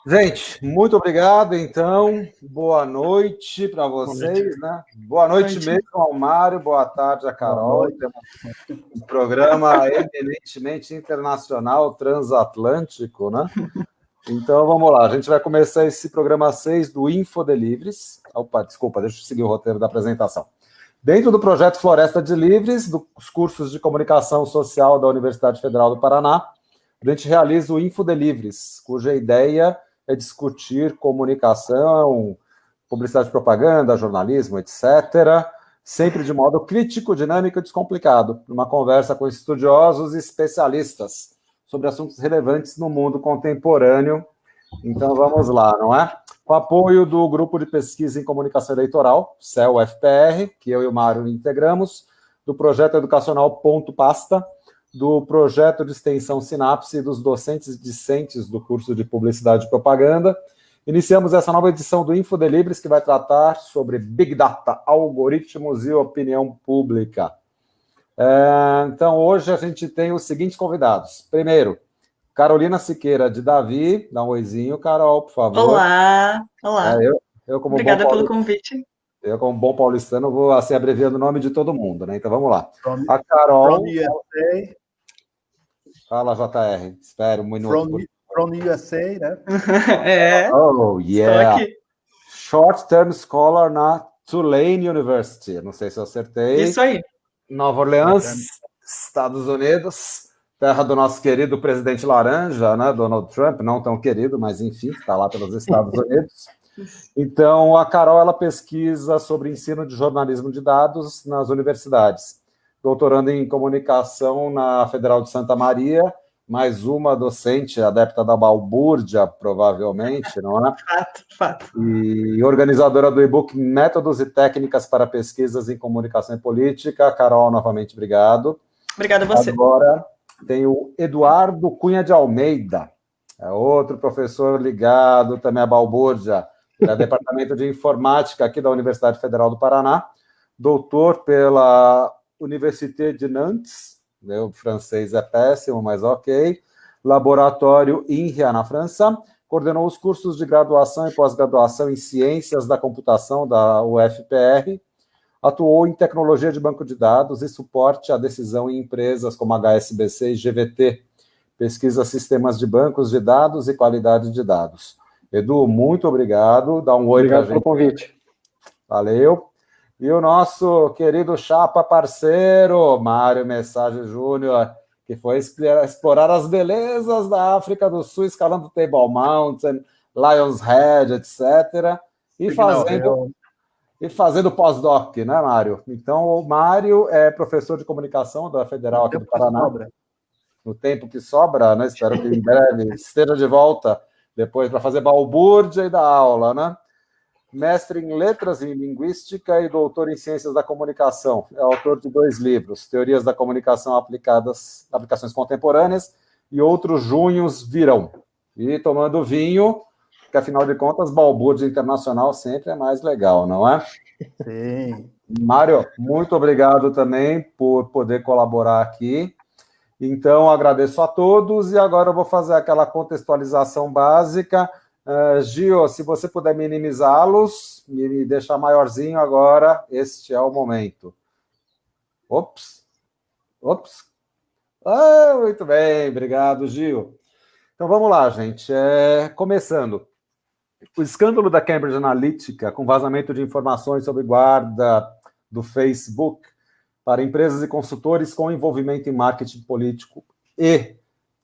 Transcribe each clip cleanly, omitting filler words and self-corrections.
Gente, muito obrigado, então. Boa noite para Boa noite. vocês, né? Boa noite mesmo ao Mário, boa tarde à Boa Carol. noite. Temos um programa eminentemente internacional, transatlântico, né? Então, vamos lá. A gente vai começar esse programa 6 do Infodelivres. Opa, desculpa, deixa eu seguir o roteiro da apresentação. Dentro do projeto Floresta de Livres, dos cursos de comunicação social da Universidade Federal do Paraná, a gente realiza o Infodelivres, cuja ideia é discutir comunicação, publicidade e propaganda, jornalismo, etc., sempre de modo crítico, dinâmico e descomplicado, numa conversa com estudiosos e especialistas sobre assuntos relevantes no mundo contemporâneo. Então, vamos lá, não é? Com apoio do Grupo de Pesquisa em Comunicação Eleitoral, CEL-FPR, que eu e o Mário integramos, do Projeto Educacional Ponto Pasta, do Projeto de Extensão Sinapse e dos docentes e discentes do curso de Publicidade e Propaganda. Iniciamos essa nova edição do Infodelibres, que vai tratar sobre Big Data, algoritmos e opinião pública. Então, hoje a gente tem os seguintes convidados. Primeiro, Carolina Siqueira, de Davi. Dá um oizinho, Carol, por favor. Olá, olá. Eu como Obrigada pelo convite. Eu, como bom paulistano, vou assim abreviando o nome de todo mundo, né? Então, vamos lá. A Carol... From USA. Fala, JR. Espera um minuto. From USA, né? Oh, yeah. Estou aqui. Short-term scholar na Tulane University. Não sei se eu acertei. Isso aí. Nova Orleans, Estados Unidos. Terra do nosso querido presidente laranja, né? Donald Trump. Não tão querido, mas enfim, está lá pelos Estados Unidos. Então, a Carol, ela pesquisa sobre ensino de jornalismo de dados nas universidades. Doutorando em comunicação na Federal de Santa Maria, mais uma docente adepta da balbúrdia, provavelmente, não é? Fato. E organizadora do e-book Métodos e Técnicas para Pesquisas em Comunicação e Política. Carol, novamente, obrigado. Obrigada a você. Agora tem o Eduardo Cunha de Almeida, é outro professor ligado também à balbúrdia, do Departamento de Informática aqui da Universidade Federal do Paraná, doutor pela Université de Nantes, meu francês é péssimo, mas ok, laboratório INRIA na França, coordenou os cursos de graduação e pós-graduação em Ciências da Computação da UFPR, atuou em tecnologia de banco de dados e suporte à decisão em empresas como HSBC e GVT, pesquisa sistemas de bancos de dados e qualidade de dados. Edu, muito obrigado. Dá um oi para a gente. Obrigado pelo convite. Valeu. E o nosso querido chapa parceiro, Mário Message Júnior, que foi explorar as belezas da África do Sul, escalando Table Mountain, Lion's Head, etc. E fazendo pós-doc, né, Mário? Então, o Mário é professor de comunicação da Federal aqui do Paraná. No tempo que sobra, né? Espero que em breve esteja de volta depois para fazer balbúrdia e dar aula, né? Mestre em Letras e Linguística e doutor em Ciências da Comunicação. É autor de 2 livros, Teorias da Comunicação Aplicações Contemporâneas e Outros Junhos Virão. E tomando vinho, porque afinal de contas, balbúrdia internacional sempre é mais legal, não é? Sim. Mário, muito obrigado também por poder colaborar aqui. Então, agradeço a todos e agora eu vou fazer aquela contextualização básica. Gio, se você puder minimizá-los, me deixar maiorzinho agora, este é o momento. Ops. Muito bem, obrigado, Gio. Então, vamos lá, gente. Começando. O escândalo da Cambridge Analytica, com vazamento de informações sobre guarda do Facebook para empresas e consultores com envolvimento em marketing político e,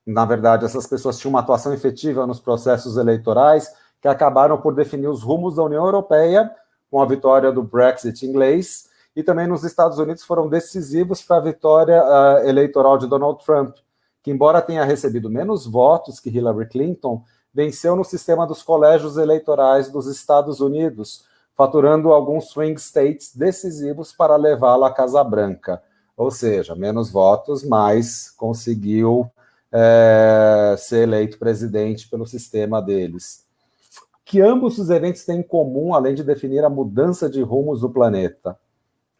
na verdade, essas pessoas tinham uma atuação efetiva nos processos eleitorais que acabaram por definir os rumos da União Europeia com a vitória do Brexit inglês e também nos Estados Unidos foram decisivos para a vitória eleitoral de Donald Trump, que, embora tenha recebido menos votos que Hillary Clinton, venceu no sistema dos colégios eleitorais dos Estados Unidos, faturando alguns swing states decisivos para levá-la à Casa Branca. Ou seja, menos votos, mas conseguiu ser eleito presidente pelo sistema deles. Que ambos os eventos têm em comum, além de definir a mudança de rumos do planeta?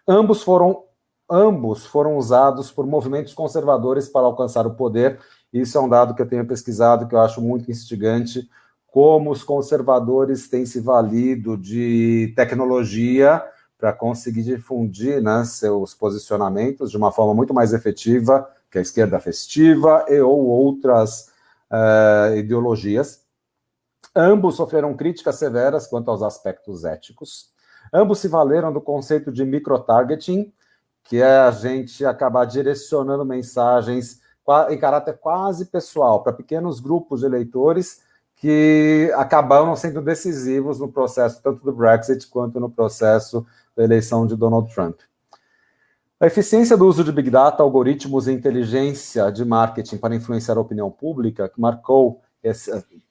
Ambos foram usados por movimentos conservadores para alcançar o poder. Isso é um dado que eu tenho pesquisado, que eu acho muito instigante, como os conservadores têm se valido de tecnologia para conseguir difundir, né, seus posicionamentos de uma forma muito mais efetiva que a esquerda festiva ou outras ideologias. Ambos sofreram críticas severas quanto aos aspectos éticos. Ambos se valeram do conceito de microtargeting, que é a gente acabar direcionando mensagens em caráter quase pessoal para pequenos grupos de eleitores que acabaram sendo decisivos no processo tanto do Brexit quanto no processo da eleição de Donald Trump. A eficiência do uso de Big Data, algoritmos e inteligência de marketing para influenciar a opinião pública, que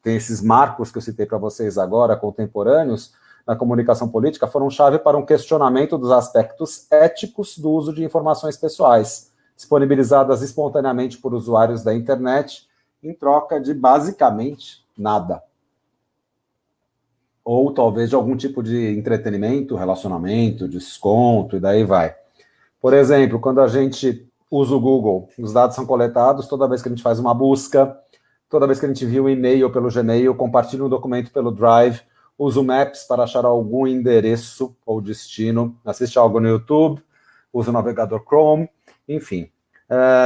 tem esses marcos que eu citei para vocês agora, contemporâneos, na comunicação política, foram chave para um questionamento dos aspectos éticos do uso de informações pessoais, disponibilizadas espontaneamente por usuários da internet, em troca de, basicamente, nada. Ou talvez de algum tipo de entretenimento, relacionamento, desconto, e daí vai. Por exemplo, quando a gente usa o Google, os dados são coletados toda vez que a gente faz uma busca, toda vez que a gente envia um e-mail pelo Gmail, compartilha um documento pelo Drive, usa o Maps para achar algum endereço ou destino, assiste algo no YouTube, usa o navegador Chrome, enfim.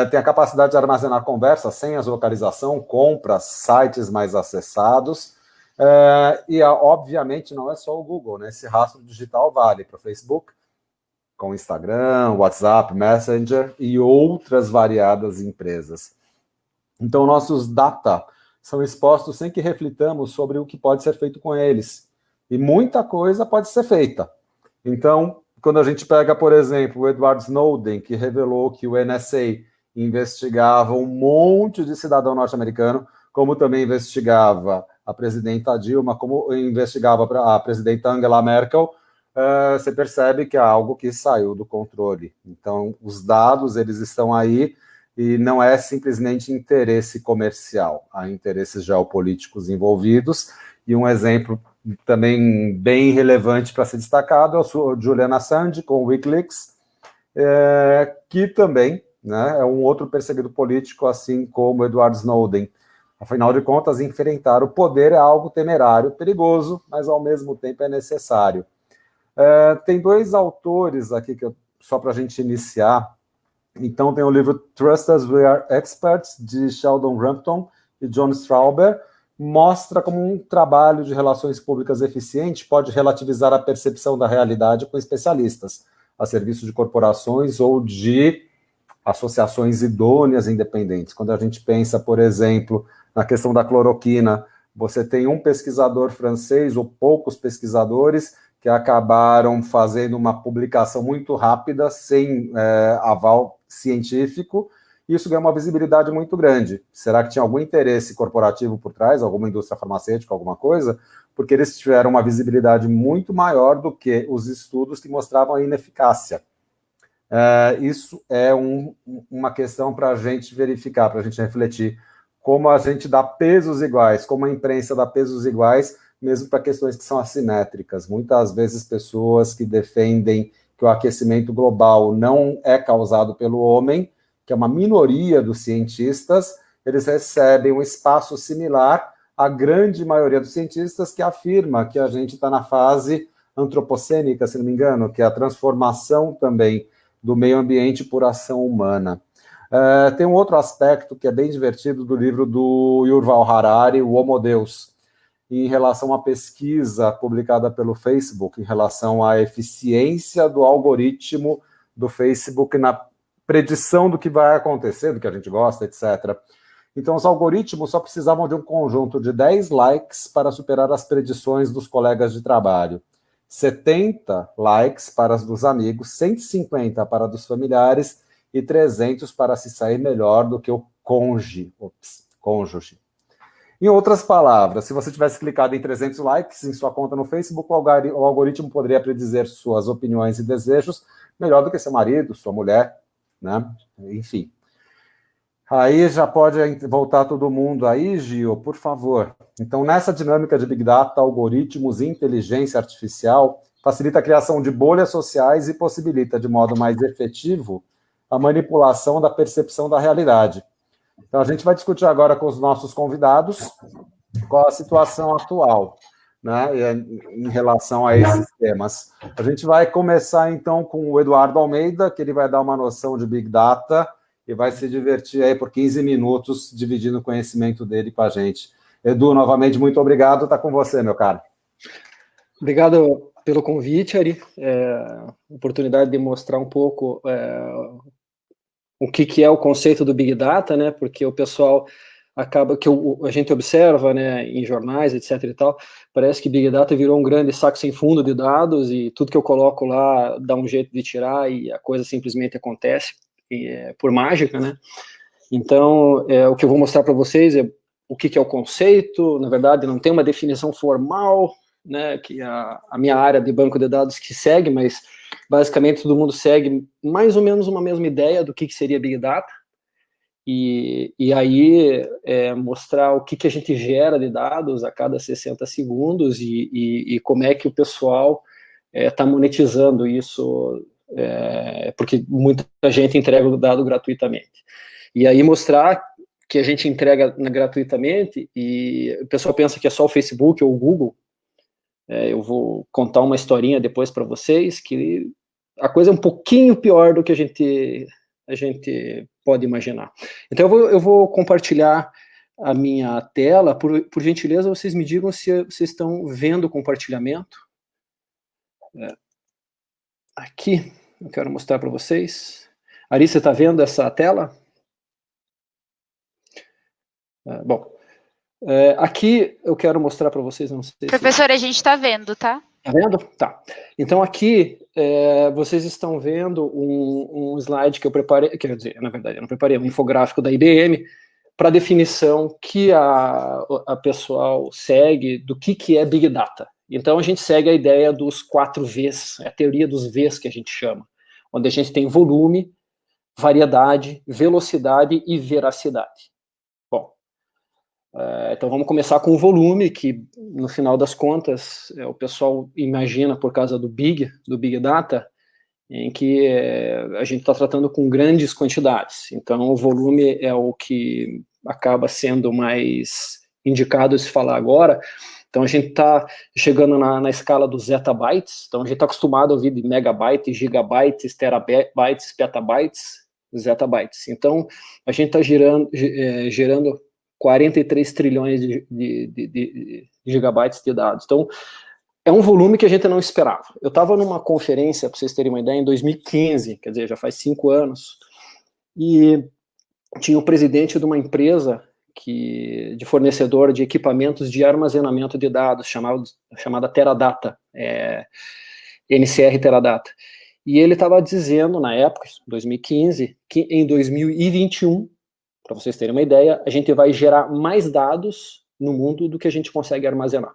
Tem a capacidade de armazenar conversas, senhas, localização, compras, sites mais acessados, obviamente, não é só o Google, né? Esse rastro digital vale para o Facebook, com Instagram, WhatsApp, Messenger e outras variadas empresas. Então, nossos data são expostos sem que reflitamos sobre o que pode ser feito com eles. E muita coisa pode ser feita. Então, quando a gente pega, por exemplo, o Edward Snowden, que revelou que o NSA investigava um monte de cidadão norte-americano, como também investigava a presidenta Dilma, como investigava a presidenta Angela Merkel, você percebe que é algo que saiu do controle. Então, os dados, eles estão aí, e não é simplesmente interesse comercial, há interesses geopolíticos envolvidos, e um exemplo também bem relevante para ser destacado é o Julian Assange com o Wikileaks, que também, né, é um outro perseguido político, assim como Edward Snowden. Afinal de contas, enfrentar o poder é algo temerário, perigoso, mas ao mesmo tempo é necessário. Tem dois autores aqui, só para a gente iniciar. Então, tem o livro Trust Us, We Are Experts, de Sheldon Rampton e John Strauber, mostra como um trabalho de relações públicas eficiente pode relativizar a percepção da realidade com especialistas, a serviço de corporações ou de associações idôneas independentes. Quando a gente pensa, por exemplo, na questão da cloroquina, você tem um pesquisador francês ou poucos pesquisadores que acabaram fazendo uma publicação muito rápida, sem aval científico, e isso ganha uma visibilidade muito grande. Será que tinha algum interesse corporativo por trás, alguma indústria farmacêutica, alguma coisa? Porque eles tiveram uma visibilidade muito maior do que os estudos que mostravam a ineficácia. Isso é uma questão para a gente verificar, para a gente refletir como a gente dá pesos iguais, como a imprensa dá pesos iguais, mesmo para questões que são assimétricas. Muitas vezes pessoas que defendem que o aquecimento global não é causado pelo homem, que é uma minoria dos cientistas, eles recebem um espaço similar à grande maioria dos cientistas que afirma que a gente está na fase antropocênica, se não me engano, que é a transformação também do meio ambiente por ação humana. Tem um outro aspecto que é bem divertido do livro do Yuval Harari, O Homo Deus, em relação à pesquisa publicada pelo Facebook, em relação à eficiência do algoritmo do Facebook na predição do que vai acontecer, do que a gente gosta, etc. Então, os algoritmos só precisavam de um conjunto de 10 likes para superar as predições dos colegas de trabalho, 70 likes para as dos amigos, 150 para dos familiares e 300 para se sair melhor do que o cônjuge. Em outras palavras, se você tivesse clicado em 300 likes em sua conta no Facebook, o algoritmo poderia predizer suas opiniões e desejos melhor do que seu marido, sua mulher, né? Enfim. Aí já pode voltar todo mundo aí, Gio, por favor. Então, nessa dinâmica de Big Data, algoritmos e inteligência artificial, facilita a criação de bolhas sociais e possibilita, de modo mais efetivo, a manipulação da percepção da realidade. Então, a gente vai discutir agora com os nossos convidados qual a situação atual, né, em relação a esses temas. A gente vai começar, então, com o Eduardo Almeida, que ele vai dar uma noção de Big Data e vai se divertir aí por 15 minutos, dividindo o conhecimento dele com a gente. Edu, novamente, muito obrigado. Está com você, meu caro. Obrigado pelo convite, Ari. Oportunidade de mostrar um pouco o que é o conceito do Big Data, né? Porque o pessoal acaba que a gente observa, né, em jornais, etc. e tal, parece que Big Data virou um grande saco sem fundo de dados e tudo que eu coloco lá dá um jeito de tirar e a coisa simplesmente acontece por mágica, né? Então, o que eu vou mostrar para vocês é o que é o conceito. Na verdade, não tem uma definição formal, né, que a minha área de banco de dados que segue, mas basicamente todo mundo segue mais ou menos uma mesma ideia do que seria Big Data, e aí mostrar o que a gente gera de dados a cada 60 segundos e como é que o pessoal está monetizando isso, porque muita gente entrega o dado gratuitamente. E aí mostrar que a gente entrega gratuitamente, e o pessoal pensa que é só o Facebook ou o Google. Eu vou contar uma historinha depois para vocês, que a coisa é um pouquinho pior do que a gente pode imaginar. Então eu vou compartilhar a minha tela. Por gentileza, vocês me digam se vocês estão vendo o compartilhamento. Aqui, eu quero mostrar para vocês. Ari, você está vendo essa tela? Bom, aqui eu quero mostrar para vocês, não sei Professor, a gente está vendo, tá? Tá vendo? Tá. Então aqui vocês estão vendo um slide que eu preparei, quer dizer, na verdade eu não preparei, um infográfico da IBM para a definição que a pessoal segue do que é Big Data. Então a gente segue a ideia dos 4 Vs, a teoria dos Vs que a gente chama, onde a gente tem volume, variedade, velocidade e veracidade. Então vamos começar com o volume, que no final das contas o pessoal imagina por causa do Big Data, em que a gente está tratando com grandes quantidades. Então o volume é o que acaba sendo mais indicado se falar agora. Então a gente está chegando na escala dos zettabytes. Então a gente está acostumado a ouvir de megabytes, gigabytes, terabytes, petabytes, zettabytes. Então a gente está gerando 43 trilhões de gigabytes de dados. Então, é um volume que a gente não esperava. Eu estava numa conferência, para vocês terem uma ideia, em 2015, quer dizer, já faz 5 anos, e tinha o presidente de uma empresa de fornecedor de equipamentos de armazenamento de dados, chamada Teradata, NCR Teradata. E ele estava dizendo, na época, 2015, que em 2021, para vocês terem uma ideia, a gente vai gerar mais dados no mundo do que a gente consegue armazenar.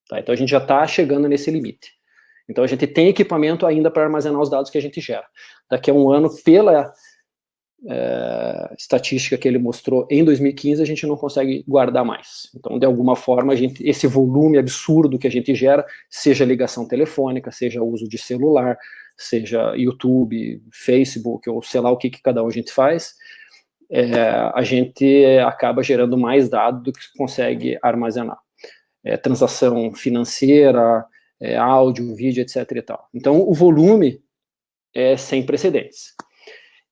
Tá? Então a gente já está chegando nesse limite. Então a gente tem equipamento ainda para armazenar os dados que a gente gera. Daqui a um ano, pela estatística que ele mostrou em 2015, a gente não consegue guardar mais. Então, de alguma forma, esse volume absurdo que a gente gera, seja ligação telefônica, seja uso de celular, seja YouTube, Facebook, ou sei lá o que cada um a gente faz, a gente acaba gerando mais dados do que consegue armazenar. Transação financeira, áudio, vídeo, etc. e tal. Então, o volume é sem precedentes.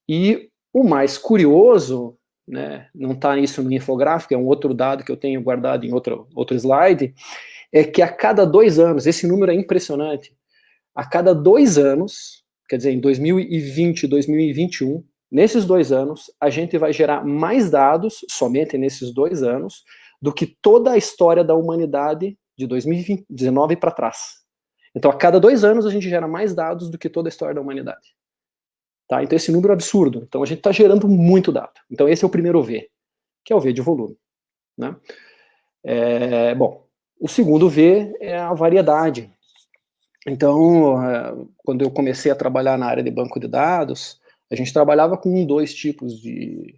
E o mais curioso, né, não está isso no infográfico, é um outro dado que eu tenho guardado em outro slide, é que a cada 2 anos, esse número é impressionante, a cada 2 anos, quer dizer, em 2020 e 2021, nesses 2 anos, a gente vai gerar mais dados, somente nesses 2 anos, do que toda a história da humanidade de 2019 para trás. Então, a cada 2 anos, a gente gera mais dados do que toda a história da humanidade. Tá? Então, esse número é absurdo. Então, a gente está gerando muito dado. Então, esse é o primeiro V, que é o V de volume. Né? Bom, o segundo V é a variedade. Então, quando eu comecei a trabalhar na área de banco de dados, a gente trabalhava com 2 tipos de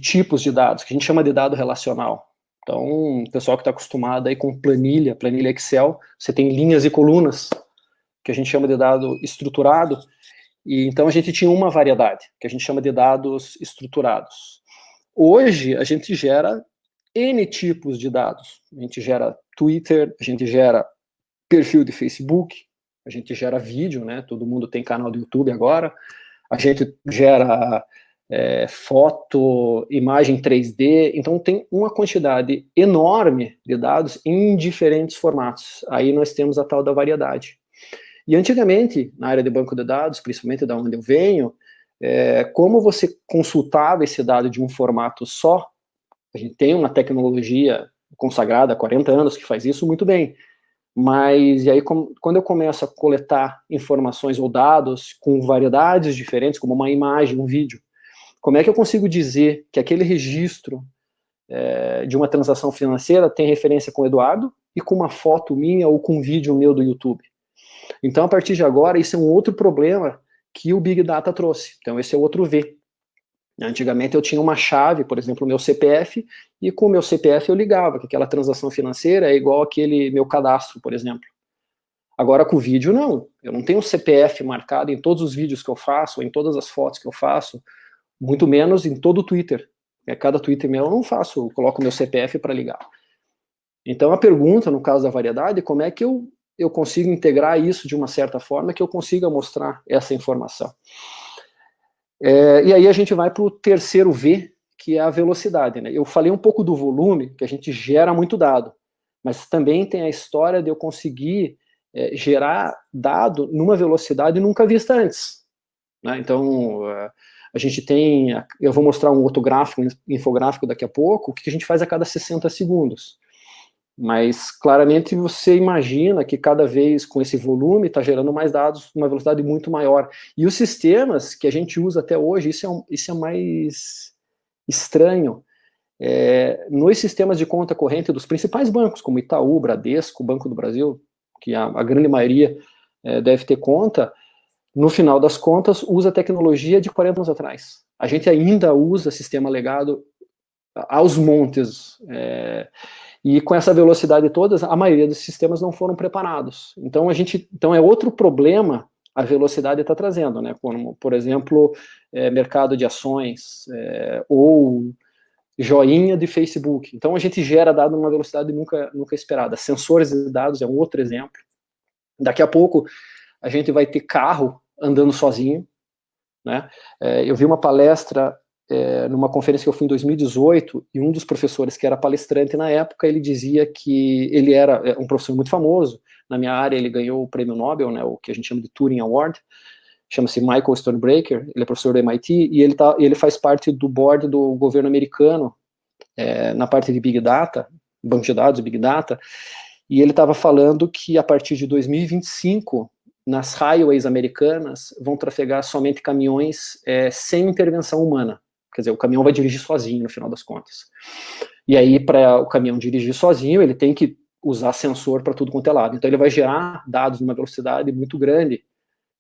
tipos de dados, que a gente chama de dado relacional. Então, o pessoal que está acostumado aí com planilha Excel, você tem linhas e colunas, que a gente chama de dado estruturado, e então a gente tinha uma variedade, que a gente chama de dados estruturados. Hoje, a gente gera N tipos de dados. A gente gera Twitter, a gente gera perfil de Facebook, a gente gera vídeo, né? Todo mundo tem canal do YouTube agora. A gente gera foto, imagem 3D. Então, tem uma quantidade enorme de dados em diferentes formatos. Aí nós temos a tal da variedade. E antigamente, na área de banco de dados, principalmente da onde eu venho, como você consultava esse dado de um formato só, a gente tem uma tecnologia consagrada há 40 anos que faz isso muito bem, mas e aí quando eu começo a coletar informações ou dados com variedades diferentes, como uma imagem, um vídeo, como é que eu consigo dizer que aquele registro de uma transação financeira tem referência com o Eduardo e com uma foto minha ou com um vídeo meu do YouTube? Então, a partir de agora, isso é um outro problema que o Big Data trouxe. Então, esse é outro V. Antigamente, eu tinha uma chave, por exemplo, o meu CPF, e com o meu CPF eu ligava, que aquela transação financeira é igual aquele meu cadastro, por exemplo. Agora, com o vídeo, não. Eu não tenho o CPF marcado em todos os vídeos que eu faço, ou em todas as fotos que eu faço, muito menos em todo o Twitter. Cada Twitter meu eu não faço, eu coloco o meu CPF para ligar. Então, a pergunta, no caso da variedade, é como é que eu consigo integrar isso de uma certa forma que eu consiga mostrar essa informação. E aí a gente vai para o terceiro V, que é a velocidade, né? Eu falei um pouco do volume, que a gente gera muito dado, mas também tem a história de eu conseguir gerar dado numa velocidade nunca vista antes, né? Então, a gente tem, eu vou mostrar um outro gráfico, um infográfico daqui a pouco, o que a gente faz a cada 60 segundos. Mas, claramente, você imagina que cada vez com esse volume está gerando mais dados numa velocidade muito maior. E os sistemas que a gente usa até hoje, isso é mais estranho. Nos sistemas de conta corrente dos principais bancos, como Itaú, Bradesco, Banco do Brasil, que a grande maioria deve ter conta, no final das contas, usa tecnologia de 40 anos atrás. A gente ainda usa sistema legado aos montes, e com essa velocidade toda, a maioria dos sistemas não foram preparados. Então, é outro problema a velocidade está trazendo, né? Como, por exemplo, mercado de ações, ou joinha de Facebook. Então, a gente gera dado numa velocidade nunca esperada. Sensores de dados é um outro exemplo. Daqui a pouco, a gente vai ter carro andando sozinho, né? Eu vi uma palestra numa conferência que eu fui em 2018, e um dos professores que era palestrante na época, ele dizia que ele era um professor muito famoso, na minha área ele ganhou o prêmio Nobel, né, o que a gente chama de Turing Award, chama-se Michael Stonebraker, ele é professor do MIT, e ele faz parte do board do governo americano, na parte de Big Data, banco de dados, Big Data, e ele estava falando que a partir de 2025, nas highways americanas, vão trafegar somente caminhões sem intervenção humana. Quer dizer, o caminhão vai dirigir sozinho, no final das contas. E aí, para o caminhão dirigir sozinho, ele tem que usar sensor para tudo quanto é lado. Então, ele vai gerar dados numa velocidade muito grande.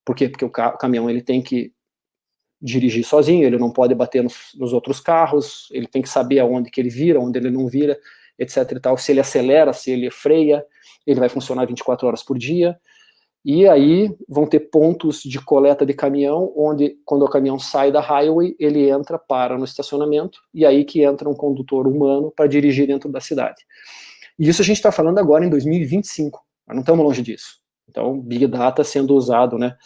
Por quê? Porque o caminhão ele tem que dirigir sozinho, ele não pode bater nos outros carros, ele tem que saber aonde que ele vira, onde ele não vira, etc. e tal. Se ele acelera, se ele freia, ele vai funcionar 24 horas por dia. E aí vão ter pontos de coleta de caminhão, onde, quando o caminhão sai da highway, ele entra, para no estacionamento, e aí que entra um condutor humano para dirigir dentro da cidade. E isso a gente está falando agora em 2025, nós não estamos longe disso. Então, Big Data sendo usado, né,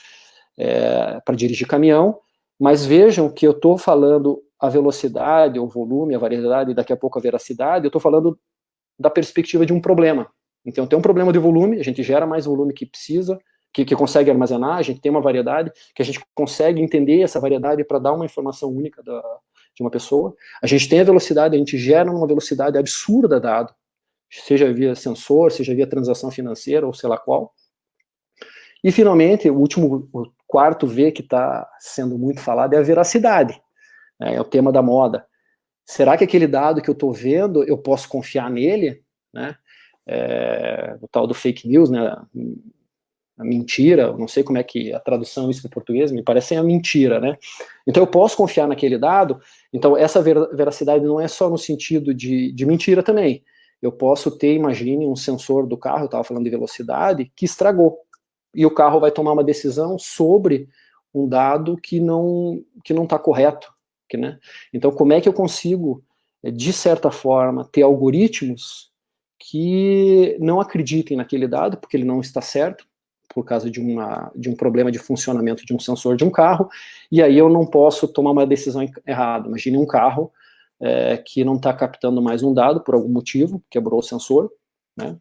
para dirigir caminhão, mas vejam que eu estou falando a velocidade, o volume, a variedade, e daqui a pouco a veracidade, eu estou falando da perspectiva de um problema. Então, tem um problema de volume, a gente gera mais volume que precisa, que consegue armazenar, a gente tem uma variedade, que a gente consegue entender essa variedade para dar uma informação única de uma pessoa. A gente tem a velocidade, a gente gera uma velocidade absurda dado, seja via sensor, seja via transação financeira, ou sei lá qual. E, finalmente, o quarto V que está sendo muito falado é a veracidade, né? É o tema da moda. Será que aquele dado que eu estou vendo, eu posso confiar nele, né? O tal do fake news, né, a mentira, não sei como é que a tradução isso em português, me parece a mentira, né? Então eu posso confiar naquele dado, então essa veracidade não é só no sentido de mentira também. Eu posso ter, imagine, um sensor do carro, eu estava falando de velocidade, que estragou, e o carro vai tomar uma decisão sobre um dado que não está correto, né? Então como é que eu consigo de certa forma, ter algoritmos que não acreditem naquele dado, porque ele não está certo, por causa de um problema de funcionamento de um sensor de um carro, e aí eu não posso tomar uma decisão errada. Imagine um carro que não está captando mais um dado por algum motivo, quebrou o sensor, né?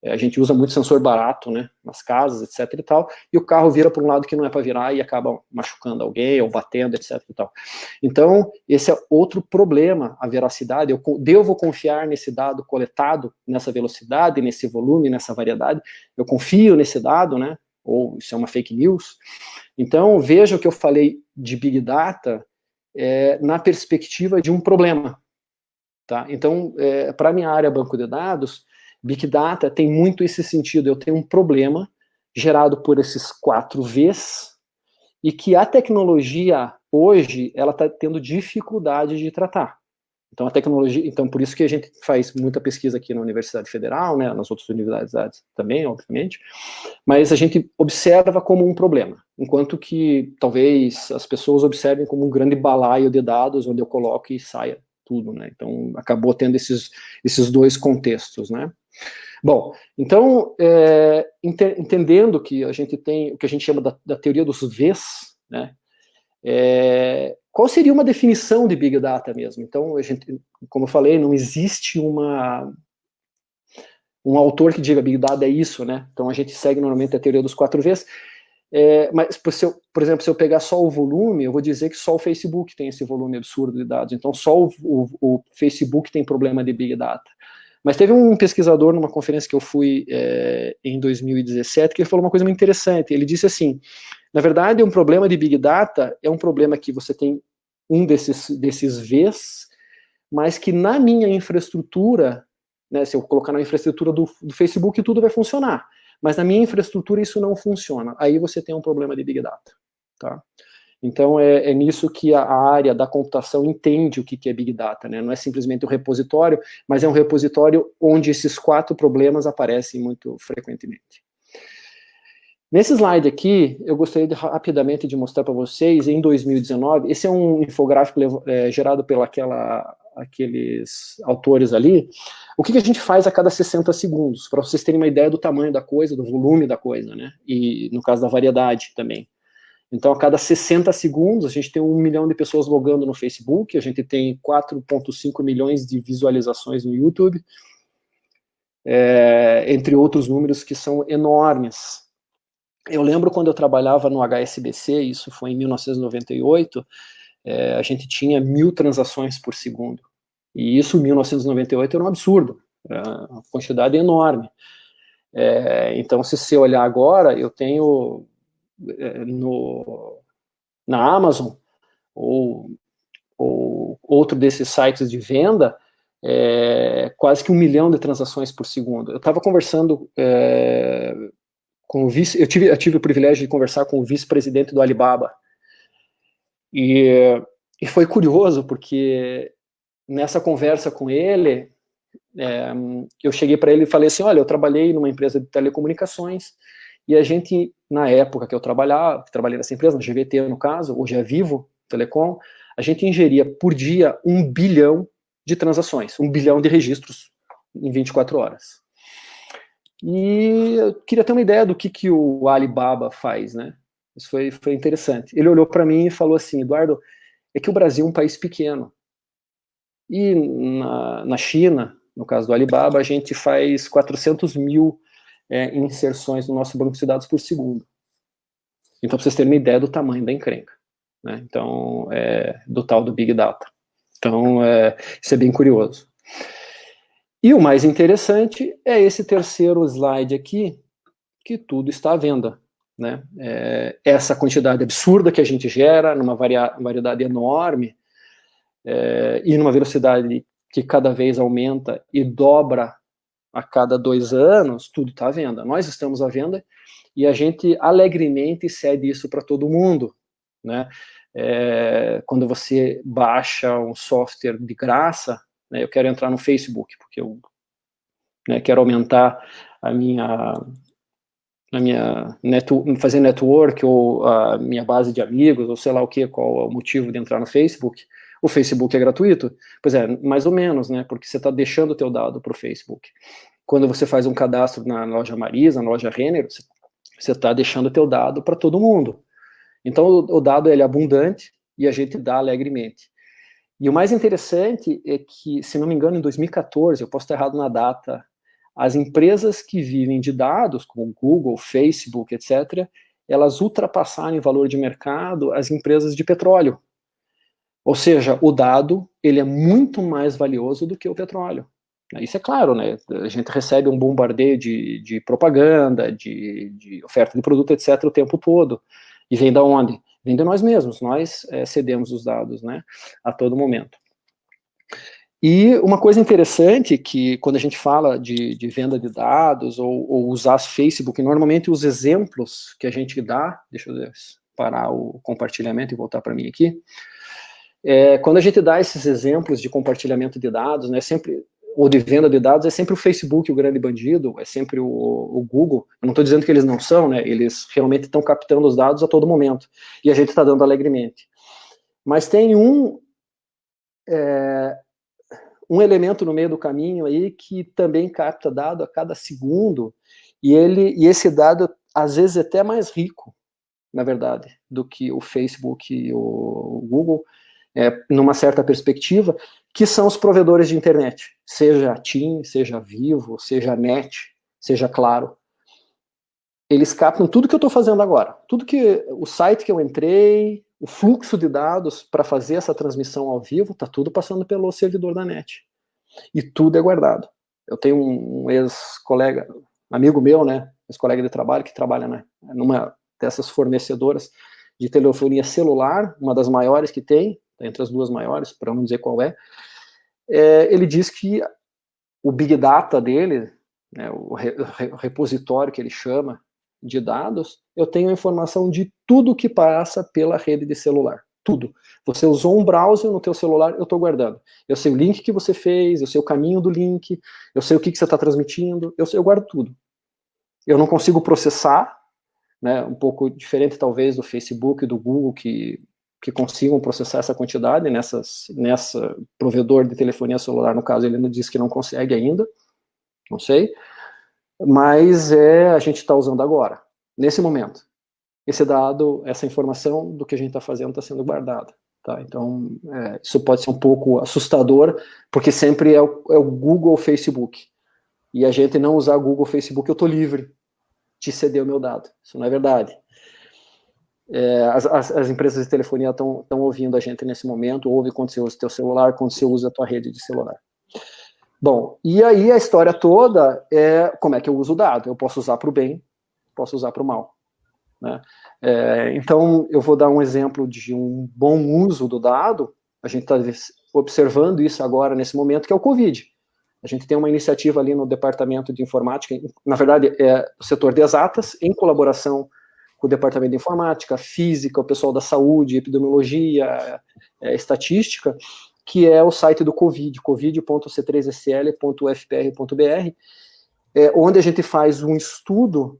A gente usa muito sensor barato, né, nas casas, etc e tal, e o carro vira para um lado que não é para virar e acaba machucando alguém, ou batendo, etc e tal. Então, esse é outro problema, a veracidade. Eu devo confiar nesse dado coletado, nessa velocidade, nesse volume, nessa variedade, eu confio nesse dado, né, ou isso é uma fake news. Então, veja o que eu falei de Big Data na perspectiva de um problema, tá? Então, para a minha área banco de dados, Big Data tem muito esse sentido. Eu tenho um problema gerado por esses 4 Vs e que a tecnologia hoje ela está tendo dificuldade de tratar. Então a tecnologia, então por isso que a gente faz muita pesquisa aqui na Universidade Federal, né, nas outras universidades também, obviamente, mas a gente observa como um problema, enquanto que talvez as pessoas observem como um grande balaio de dados onde eu coloco e saia tudo, né? Então acabou tendo esses dois contextos, né? Bom, então, entendendo que a gente tem o que a gente chama da teoria dos Vs, né? Qual seria uma definição de Big Data mesmo? Então, a gente, como eu falei, não existe um autor que diga Big Data é isso, né? Então, a gente segue normalmente a teoria dos 4 Vs, mas, por exemplo, se eu pegar só o volume, eu vou dizer que só o Facebook tem esse volume absurdo de dados, então só o Facebook tem problema de Big Data. Mas teve um pesquisador numa conferência que eu fui em 2017 que ele falou uma coisa muito interessante. Ele disse assim, na verdade, um problema de Big Data é um problema que você tem um desses Vs, mas que na minha infraestrutura, né, se eu colocar na infraestrutura do Facebook, tudo vai funcionar. Mas na minha infraestrutura isso não funciona. Aí você tem um problema de Big Data. Tá? Então, é nisso que a área da computação entende o que é Big Data, né? Não é simplesmente um repositório, mas é um repositório onde esses 4 problemas aparecem muito frequentemente. Nesse slide aqui, eu gostaria rapidamente de mostrar para vocês, em 2019, esse é um infográfico gerado por aqueles autores ali, o que a gente faz a cada 60 segundos, para vocês terem uma ideia do tamanho da coisa, do volume da coisa, né? E no caso da variedade também. Então, a cada 60 segundos, a gente tem 1 milhão de pessoas logando no Facebook, a gente tem 4,5 milhões de visualizações no YouTube, entre outros números que são enormes. Eu lembro quando eu trabalhava no HSBC, isso foi em 1998, a gente tinha 1000 transações por segundo. E isso, em 1998, era um absurdo, era uma quantidade enorme. Então, se você olhar agora, eu tenho... na Amazon ou outro desses sites de venda, quase que 1 milhão de transações por segundo. Eu estava conversando com o vice, eu tive o privilégio de conversar com o vice-presidente do Alibaba, e foi curioso, porque nessa conversa com ele, eu cheguei para ele e falei assim, olha, eu trabalhei numa empresa de telecomunicações, e a gente, na época que eu trabalhei nessa empresa, na GVT no caso, hoje é Vivo Telecom, a gente ingeria por dia 1 bilhão de transações, 1 bilhão de registros em 24 horas. E eu queria ter uma ideia do que o Alibaba faz, né? Isso foi interessante. Ele olhou para mim e falou assim, Eduardo, é que o Brasil é um país pequeno. E na China, no caso do Alibaba, a gente faz 400 mil inserções no nosso banco de dados por segundo. Então, para vocês terem uma ideia do tamanho da encrenca, né? Então, do tal do Big Data. Então, isso é bem curioso. E o mais interessante é esse terceiro slide aqui, que tudo está à venda, né? Essa quantidade absurda que a gente gera, numa variedade enorme, e numa velocidade que cada vez aumenta e dobra a cada 2 anos, tudo está à venda. Nós estamos à venda e a gente alegremente cede isso para todo mundo, né? Quando você baixa um software de graça, né, eu quero entrar no Facebook, porque eu quero aumentar fazer network, ou a minha base de amigos, ou sei lá o que, qual é o motivo de entrar no Facebook. O Facebook é gratuito? Pois é, mais ou menos, né? Porque você está deixando o teu dado para o Facebook. Quando você faz um cadastro na loja Marisa, na loja Renner, você está deixando o teu dado para todo mundo. Então, o dado ele é abundante e a gente dá alegremente. E o mais interessante é que, se não me engano, em 2014, eu posso estar errado na data, as empresas que vivem de dados, como Google, Facebook, etc., elas ultrapassaram em valor de mercado as empresas de petróleo. Ou seja, o dado ele é muito mais valioso do que o petróleo. Isso é claro, né? A gente recebe um bombardeio de propaganda, de oferta de produto, etc., o tempo todo. E vem da onde? Vem de nós mesmos. Nós cedemos os dados, né? A todo momento. E uma coisa interessante que quando a gente fala de venda de dados ou usar Facebook, normalmente os exemplos que a gente dá, deixa eu parar o compartilhamento e voltar para mim aqui, quando a gente dá esses exemplos de compartilhamento de dados, né, ou de venda de dados, é sempre o Facebook o grande bandido, é sempre o Google. Eu não estou dizendo que eles não são, né, eles realmente estão captando os dados a todo momento, e a gente está dando alegremente. Mas tem um elemento no meio do caminho aí que também capta dado a cada segundo, e esse dado, às vezes, é até mais rico, na verdade, do que o Facebook e o Google, numa certa perspectiva, que são os provedores de internet, seja a TIM, seja a Vivo, seja a NET, seja Claro. Eles captam tudo que eu estou fazendo agora, tudo que o site que eu entrei, o fluxo de dados para fazer essa transmissão ao vivo, está tudo passando pelo servidor da NET. E tudo é guardado. Eu tenho um ex-colega, amigo meu, né, ex-colega de trabalho, que trabalha numa dessas fornecedoras de telefonia celular, uma das maiores que tem, entre as duas maiores, para não dizer qual ele diz que o Big Data dele, né, o repositório que ele chama de dados, eu tenho a informação de tudo que passa pela rede de celular. Tudo. Você usou um browser no teu celular, eu estou guardando. Eu sei o link que você fez, eu sei o caminho do link, eu sei o que você está transmitindo, eu guardo tudo. Eu não consigo processar, né, um pouco diferente talvez do Facebook e do Google, que consigam processar essa quantidade nessa provedor de telefonia celular, no caso, ele não diz que não consegue ainda, não sei, mas a gente está usando agora, nesse momento. Esse dado, essa informação do que a gente está fazendo está sendo guardada. Tá? Então, isso pode ser um pouco assustador, porque sempre é o Google ou Facebook. E a gente não usar Google ou Facebook, eu estou livre de ceder o meu dado. Isso não é verdade. As empresas de telefonia estão ouvindo a gente nesse momento, ouve quando você usa o teu celular, quando você usa a tua rede de celular. Bom, e aí a história toda é como é que eu uso o dado. Eu posso usar para o bem, posso usar para o mal. Né? Então, eu vou dar um exemplo de um bom uso do dado. A gente está observando isso agora, nesse momento, que é o Covid. A gente tem uma iniciativa ali no Departamento de Informática, na verdade, o setor de exatas, em colaboração com o Departamento de Informática, Física, o pessoal da Saúde, Epidemiologia, Estatística, que é o site do Covid, covid.c3sl.ufpr.br, onde a gente faz um estudo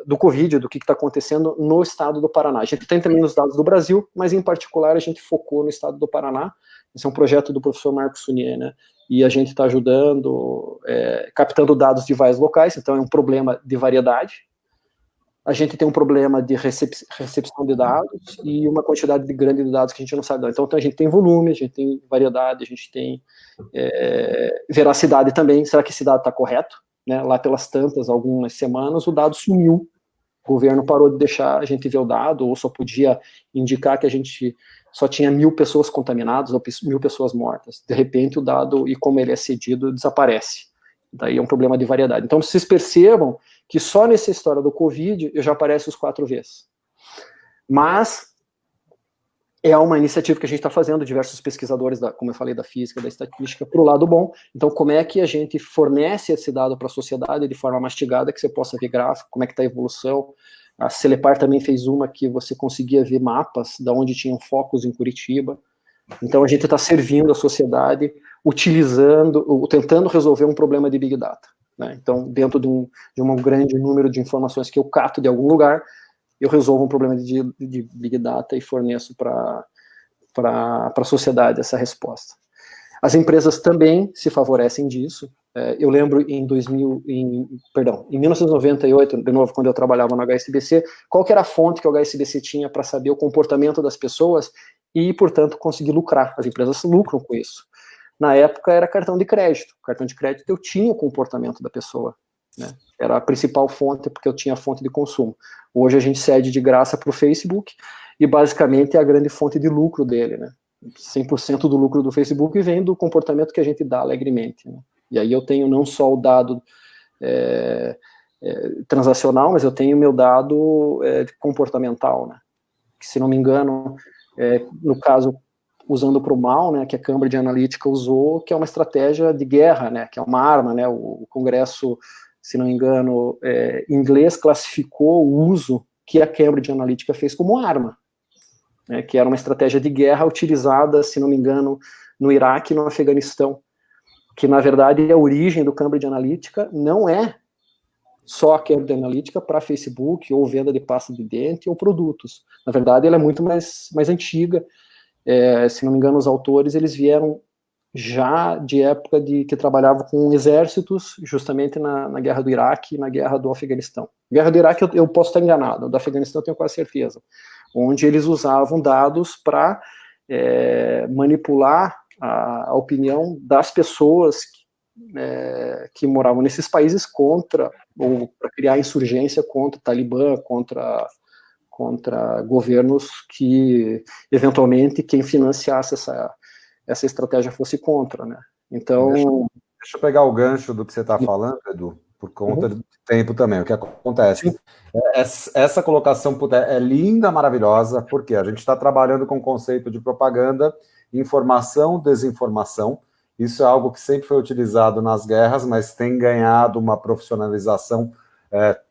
do Covid, do que está acontecendo no estado do Paraná. A gente tem também os dados do Brasil, mas em particular a gente focou no estado do Paraná. Esse é um projeto do professor Marcos Sunier, né? E a gente está ajudando, captando dados de vários locais, então é um problema de variedade. A gente tem um problema de recepção de dados e uma quantidade grande de dados que a gente não sabe. Então a gente tem volume, a gente tem variedade, a gente tem veracidade também. Será que esse dado está correto? Né? Lá pelas tantas, algumas semanas, o dado sumiu. O governo parou de deixar a gente ver o dado, ou só podia indicar que a gente só tinha 1.000 pessoas contaminadas ou 1.000 pessoas mortas. De repente, o dado, e como ele é cedido, desaparece. Daí é um problema de variedade. Então, vocês percebam que só nessa história do Covid, eu já aparece os 4 vezes. Mas é uma iniciativa que a gente está fazendo, diversos pesquisadores, como eu falei, da física, da estatística, para o lado bom. Então, como é que a gente fornece esse dado para a sociedade de forma mastigada, que você possa ver gráfico, como é que está a evolução. A Celepar também fez uma que você conseguia ver mapas de onde tinham focos em Curitiba. Então, a gente está servindo a sociedade, tentando resolver um problema de Big Data. Né? Então, dentro de um grande número de informações que eu cato de algum lugar, eu resolvo um problema de Big Data e forneço para a sociedade essa resposta. As empresas também se favorecem disso. Eu lembro em 1998, de novo, quando eu trabalhava no HSBC, qual que era a fonte que o HSBC tinha para saber o comportamento das pessoas e, portanto, conseguir lucrar. As empresas lucram com isso. Na época era cartão de crédito. Cartão de crédito eu tinha o comportamento da pessoa, né? Era a principal fonte, porque eu tinha a fonte de consumo. Hoje a gente cede de graça para o Facebook e basicamente é a grande fonte de lucro dele, né? 100% do lucro do Facebook vem do comportamento que a gente dá alegremente, né? E aí eu tenho não só o dado transacional, mas eu tenho o meu dado comportamental, né? Que, se não me engano, no caso, usando para o mal, né, que a Cambridge Analytica usou, que é uma estratégia de guerra, né, que é uma arma, né? O Congresso, se não me engano, inglês classificou o uso que a Cambridge Analytica fez como arma, né, que era uma estratégia de guerra utilizada, se não me engano, no Iraque e no Afeganistão, que, na verdade, a origem do Cambridge Analytica não é só a Cambridge Analytica para Facebook, ou venda de pasta de dente, ou produtos. Na verdade, ela é muito mais antiga. Se não me engano, os autores, eles vieram já de época que trabalhavam com exércitos, justamente na guerra do Iraque e na guerra do Afeganistão. Guerra do Iraque eu posso estar enganado, do Afeganistão eu tenho quase certeza, onde eles usavam dados para manipular a opinião das pessoas que moravam nesses países contra, ou para criar insurgência contra o Talibã, contra governos que, eventualmente, quem financiasse essa estratégia fosse contra, né? Então... Deixa eu pegar o gancho do que você está falando, Edu, por conta do tempo também. O que acontece? Essa colocação é linda, maravilhosa, porque a gente está trabalhando com o conceito de propaganda, informação, desinformação. Isso é algo que sempre foi utilizado nas guerras, mas tem ganhado uma profissionalização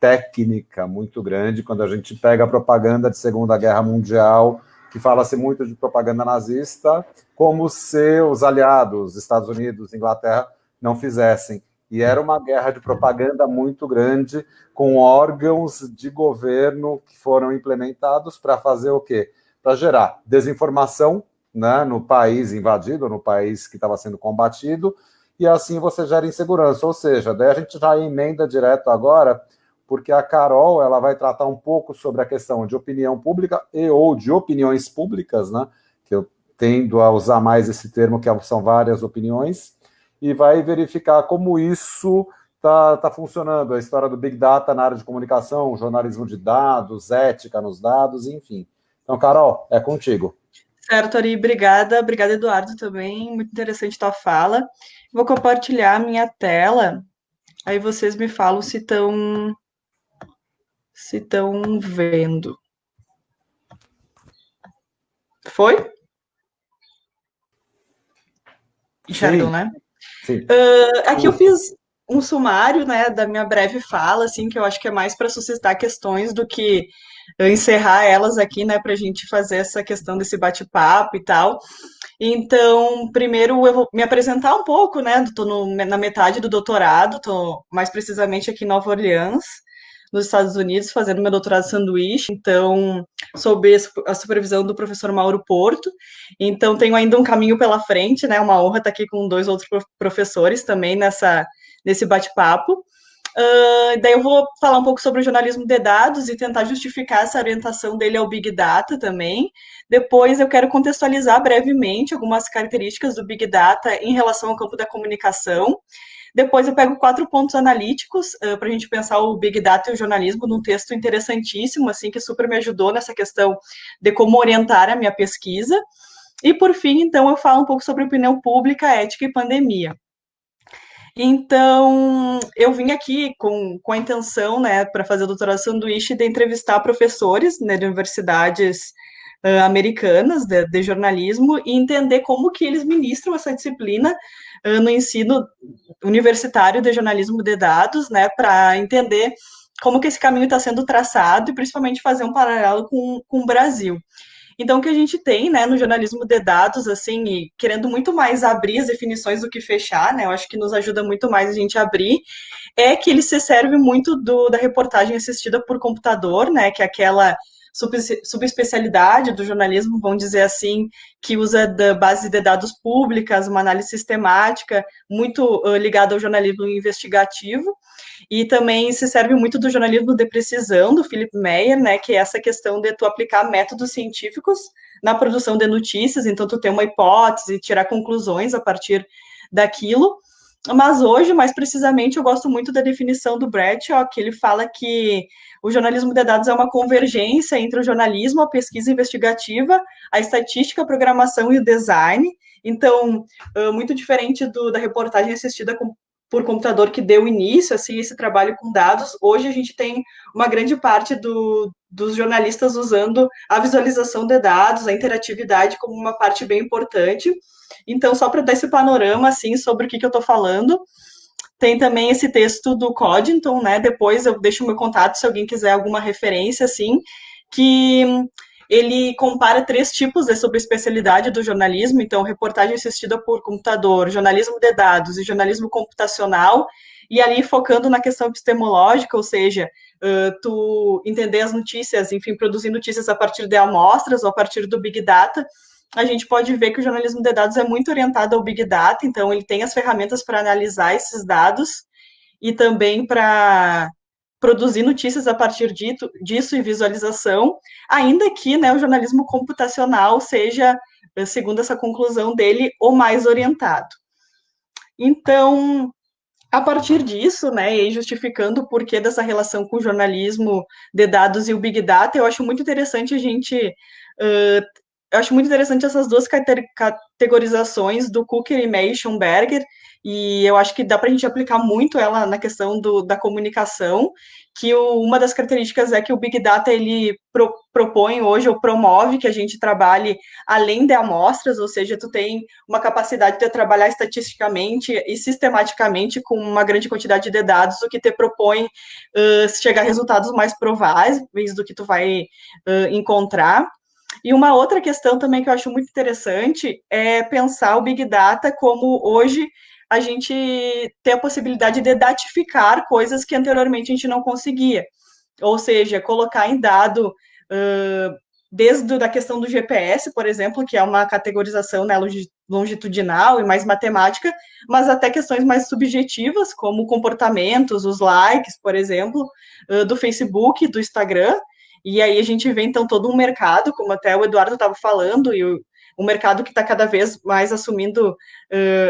técnica muito grande. Quando a gente pega a propaganda de Segunda Guerra Mundial, que fala-se muito de propaganda nazista, como se os aliados, Estados Unidos, Inglaterra, não fizessem. E era uma guerra de propaganda muito grande, com órgãos de governo que foram implementados para fazer o quê? Para gerar desinformação, né, no país invadido, no país que estava sendo combatido, e assim você gera insegurança. Ou seja, daí a gente já emenda direto agora, porque a Carol ela vai tratar um pouco sobre a questão de opinião pública ou de opiniões públicas, né, que eu tendo a usar mais esse termo, que são várias opiniões, e vai verificar como isso está funcionando, a história do Big Data na área de comunicação, jornalismo de dados, ética nos dados, enfim. Então, Carol, é contigo. Certo, Ari, obrigada. Obrigada, Eduardo, também. Muito interessante tua fala. Vou compartilhar a minha tela, aí vocês me falam se estão vendo. Foi? Enxergam, né? Sim. Aqui eu fiz um sumário, né, da minha breve fala, assim, que eu acho que é mais para suscitar questões do que encerrar elas aqui, né, para a gente fazer essa questão desse bate-papo e tal. Então, primeiro eu vou me apresentar um pouco, né, estou na metade do doutorado, estou mais precisamente aqui em Nova Orleans, nos Estados Unidos, fazendo meu doutorado sanduíche, então, sob a supervisão do professor Mauro Porto, então tenho ainda um caminho pela frente, né, uma honra estar aqui com 2 outros professores também nesse bate-papo. Daí eu vou falar um pouco sobre o jornalismo de dados e tentar justificar essa orientação dele ao Big Data também. Depois eu quero contextualizar brevemente algumas características do Big Data em relação ao campo da comunicação. Depois eu pego 4 pontos analíticos para a gente pensar o Big Data e o jornalismo num texto interessantíssimo, assim, que super me ajudou nessa questão de como orientar a minha pesquisa. E por fim, então, eu falo um pouco sobre opinião pública, ética e pandemia. Então, eu vim aqui com a intenção, né, para fazer o doutorado sanduíche, de entrevistar professores, né, de universidades americanas de jornalismo e entender como que eles ministram essa disciplina no ensino universitário de jornalismo de dados, né, para entender como que esse caminho está sendo traçado e principalmente fazer um paralelo com o Brasil. Então, o que a gente tem, né, no jornalismo de dados, assim, e querendo muito mais abrir as definições do que fechar, né, eu acho que nos ajuda muito mais a gente abrir, é que ele se serve muito da reportagem assistida por computador, né, que é aquela subespecialidade do jornalismo, vamos dizer assim, que usa da base de dados públicas, uma análise sistemática, muito ligada ao jornalismo investigativo, e também se serve muito do jornalismo de precisão, do Philip Meyer, né, que é essa questão de tu aplicar métodos científicos na produção de notícias, então tu ter uma hipótese, tirar conclusões a partir daquilo. Mas hoje, mais precisamente, eu gosto muito da definição do Bradshaw, que ele fala que o jornalismo de dados é uma convergência entre o jornalismo, a pesquisa investigativa, a estatística, a programação e o design. Então, muito diferente da reportagem assistida por computador que deu início assim, esse trabalho com dados, hoje a gente tem uma grande parte dos jornalistas usando a visualização de dados, a interatividade como uma parte bem importante. Então, só para dar esse panorama assim, sobre o que eu estou falando, tem também esse texto do Coddington, né? Depois eu deixo o meu contato se alguém quiser alguma referência, assim, que ele compara 3 tipos de subespecialidade do jornalismo, então, reportagem assistida por computador, jornalismo de dados e jornalismo computacional, e ali focando na questão epistemológica, ou seja, tu entender as notícias, enfim, produzir notícias a partir de amostras ou a partir do Big Data. A gente pode ver que o jornalismo de dados é muito orientado ao Big Data, então ele tem as ferramentas para analisar esses dados e também para produzir notícias a partir disso e visualização, ainda que, né, o jornalismo computacional seja, segundo essa conclusão dele, o mais orientado. Então, a partir disso, né, e justificando o porquê dessa relação com o jornalismo de dados e o Big Data, eu acho muito interessante a gente... eu acho muito interessante essas 2 categorizações do Cooker e Meyer-Schomberger, e eu acho que dá para a gente aplicar muito ela na questão da comunicação, que uma das características é que o Big Data, ele propõe hoje, ou promove que a gente trabalhe além de amostras, ou seja, tu tem uma capacidade de trabalhar estatisticamente e sistematicamente com uma grande quantidade de dados, o que te propõe chegar a resultados mais prováveis do que tu vai encontrar. E uma outra questão também que eu acho muito interessante é pensar o Big Data como hoje a gente tem a possibilidade de datificar coisas que anteriormente a gente não conseguia. Ou seja, colocar em dado, desde a questão do GPS, por exemplo, que é uma categorização, né, longitudinal e mais matemática, mas até questões mais subjetivas, como comportamentos, os likes, por exemplo, do Facebook, do Instagram. E aí a gente vê, então, todo um mercado, como até o Eduardo estava falando, e o mercado que está cada vez mais assumindo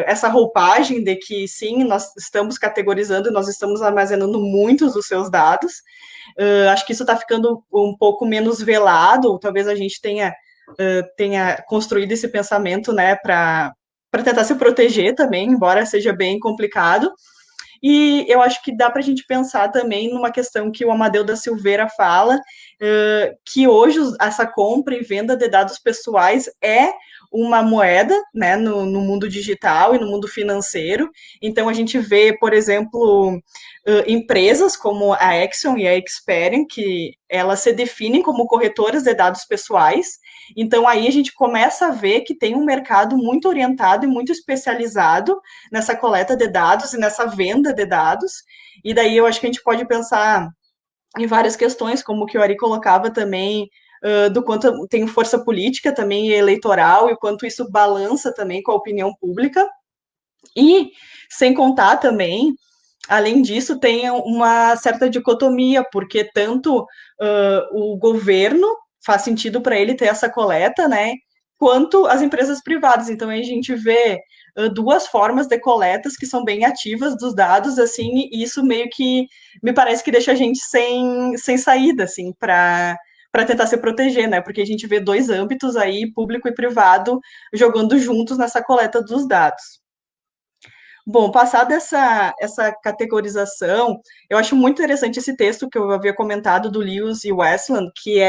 essa roupagem de que, sim, nós estamos categorizando, nós estamos armazenando muitos dos seus dados. Acho que isso está ficando um pouco menos velado, ou talvez a gente tenha construído esse pensamento, né, para tentar se proteger também, embora seja bem complicado. E eu acho que dá para a gente pensar também numa questão que o Amadeu da Silveira fala, que hoje essa compra e venda de dados pessoais é uma moeda, né, no mundo digital e no mundo financeiro. Então, a gente vê, por exemplo, empresas como a Exxon e a Experian, que elas se definem como corretoras de dados pessoais. Então, aí a gente começa a ver que tem um mercado muito orientado e muito especializado nessa coleta de dados e nessa venda de dados. E daí eu acho que a gente pode pensar em várias questões, como o que o Ari colocava também, do quanto tem força política também eleitoral e o quanto isso balança também com a opinião pública. E, sem contar também, além disso, tem uma certa dicotomia, porque tanto o governo faz sentido para ele ter essa coleta, né, quanto as empresas privadas. Então, aí a gente vê 2 formas de coletas que são bem ativas dos dados, assim, e isso meio que me parece que deixa a gente sem saída, assim, para tentar se proteger, né? Porque a gente vê 2 âmbitos aí, público e privado, jogando juntos nessa coleta dos dados. Bom, passada essa categorização, eu acho muito interessante esse texto que eu havia comentado do Lewis e Westland, que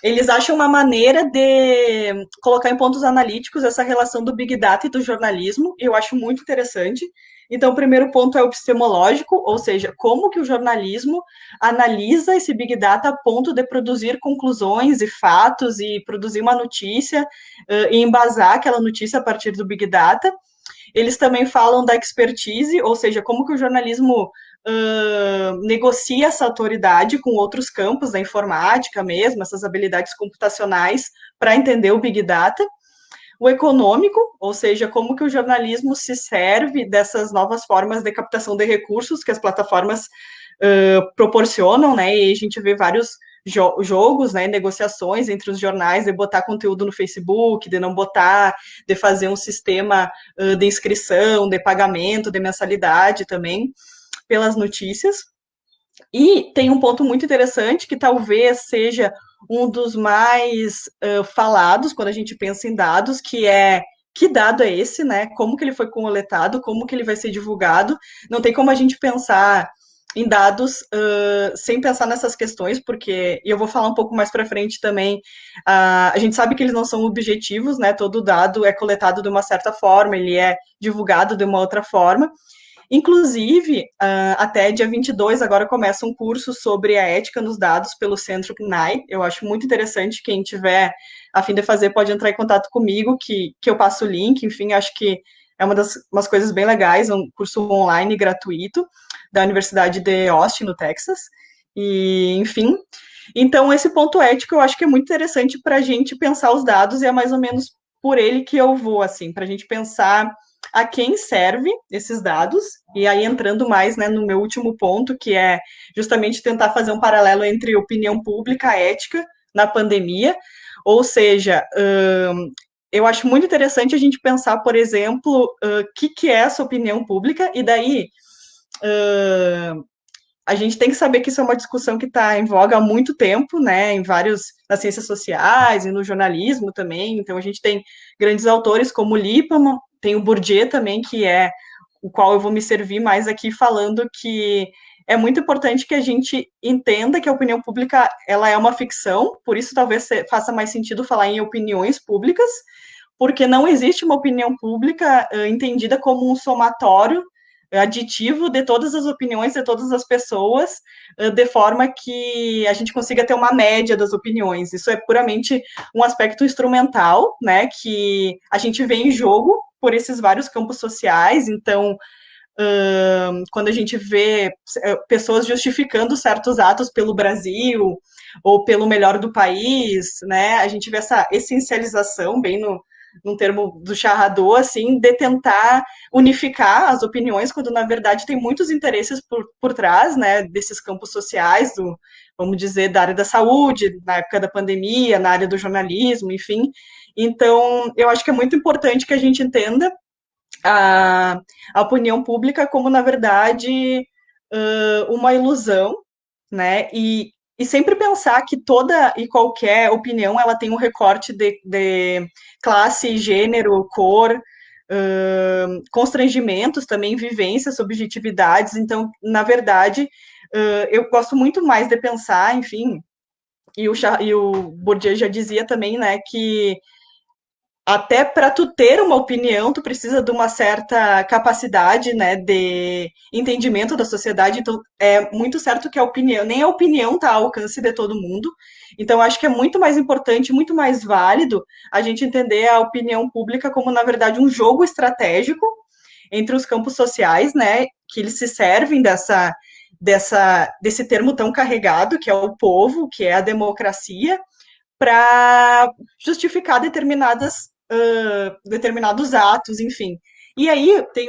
eles acham uma maneira de colocar em pontos analíticos essa relação do Big Data e do jornalismo, e eu acho muito interessante. Então, o primeiro ponto é o epistemológico, ou seja, como que o jornalismo analisa esse Big Data a ponto de produzir conclusões e fatos e produzir uma notícia e embasar aquela notícia a partir do Big Data. Eles também falam da expertise, ou seja, como que o jornalismo negocia essa autoridade com outros campos da informática mesmo, essas habilidades computacionais para entender o Big Data. O econômico, ou seja, como que o jornalismo se serve dessas novas formas de captação de recursos que as plataformas proporcionam, né? E a gente vê vários jogos, né, negociações entre os jornais de botar conteúdo no Facebook, de não botar, de fazer um sistema de inscrição, de pagamento, de mensalidade também pelas notícias. E tem um ponto muito interessante que talvez seja um dos mais falados quando a gente pensa em dados, que é que dado é esse, né? Como que ele foi coletado, como que ele vai ser divulgado. Não tem como a gente pensar em dados sem pensar nessas questões, porque, e eu vou falar um pouco mais para frente também, a gente sabe que eles não são objetivos, né? Todo dado é coletado de uma certa forma, ele é divulgado de uma outra forma. Inclusive, até dia 22, agora começa um curso sobre a ética nos dados pelo Centro CNAE. Eu acho muito interessante, quem tiver a fim de fazer pode entrar em contato comigo, que eu passo o link. Enfim, acho que é umas coisas bem legais, um curso online gratuito da Universidade de Austin, no Texas. E, enfim, então esse ponto ético eu acho que é muito interessante para a gente pensar os dados, e é mais ou menos por ele que eu vou, assim, para a gente pensar a quem serve esses dados, e aí entrando mais, né, no meu último ponto, que é justamente tentar fazer um paralelo entre opinião pública e ética na pandemia, ou seja, eu acho muito interessante a gente pensar, por exemplo, o que é essa opinião pública, e daí a gente tem que saber que isso é uma discussão que está em voga há muito tempo, né, nas ciências sociais e no jornalismo também. Então a gente tem grandes autores como Lippmann, tem o Bourdieu também, que é o qual eu vou me servir mais aqui, falando que é muito importante que a gente entenda que a opinião pública ela é uma ficção, por isso talvez faça mais sentido falar em opiniões públicas, porque não existe uma opinião pública entendida como um somatório aditivo de todas as opiniões de todas as pessoas, de forma que a gente consiga ter uma média das opiniões. Isso é puramente um aspecto instrumental, né, que a gente vê em jogo por esses vários campos sociais. Então, quando a gente vê pessoas justificando certos atos pelo Brasil ou pelo melhor do país, né, a gente vê essa essencialização bem num termo do Charradot, assim, de tentar unificar as opiniões, quando na verdade tem muitos interesses por trás, né, desses campos sociais, vamos dizer, da área da saúde, na época da pandemia, na área do jornalismo, enfim. Então, eu acho que é muito importante que a gente entenda a opinião pública como, na verdade, uma ilusão, né, e sempre pensar que toda e qualquer opinião ela tem um recorte de classe, gênero, cor, constrangimentos também, vivências, subjetividades. Então, na verdade, eu gosto muito mais de pensar, enfim, e o Bourdieu já dizia também, né, que até para tu ter uma opinião, tu precisa de uma certa capacidade, né, de entendimento da sociedade. Então, é muito certo que nem a opinião está ao alcance de todo mundo. Então, acho que é muito mais importante, muito mais válido a gente entender a opinião pública como, na verdade, um jogo estratégico entre os campos sociais, né, que eles se servem desse termo tão carregado, que é o povo, que é a democracia, para justificar determinados atos, enfim. E aí tem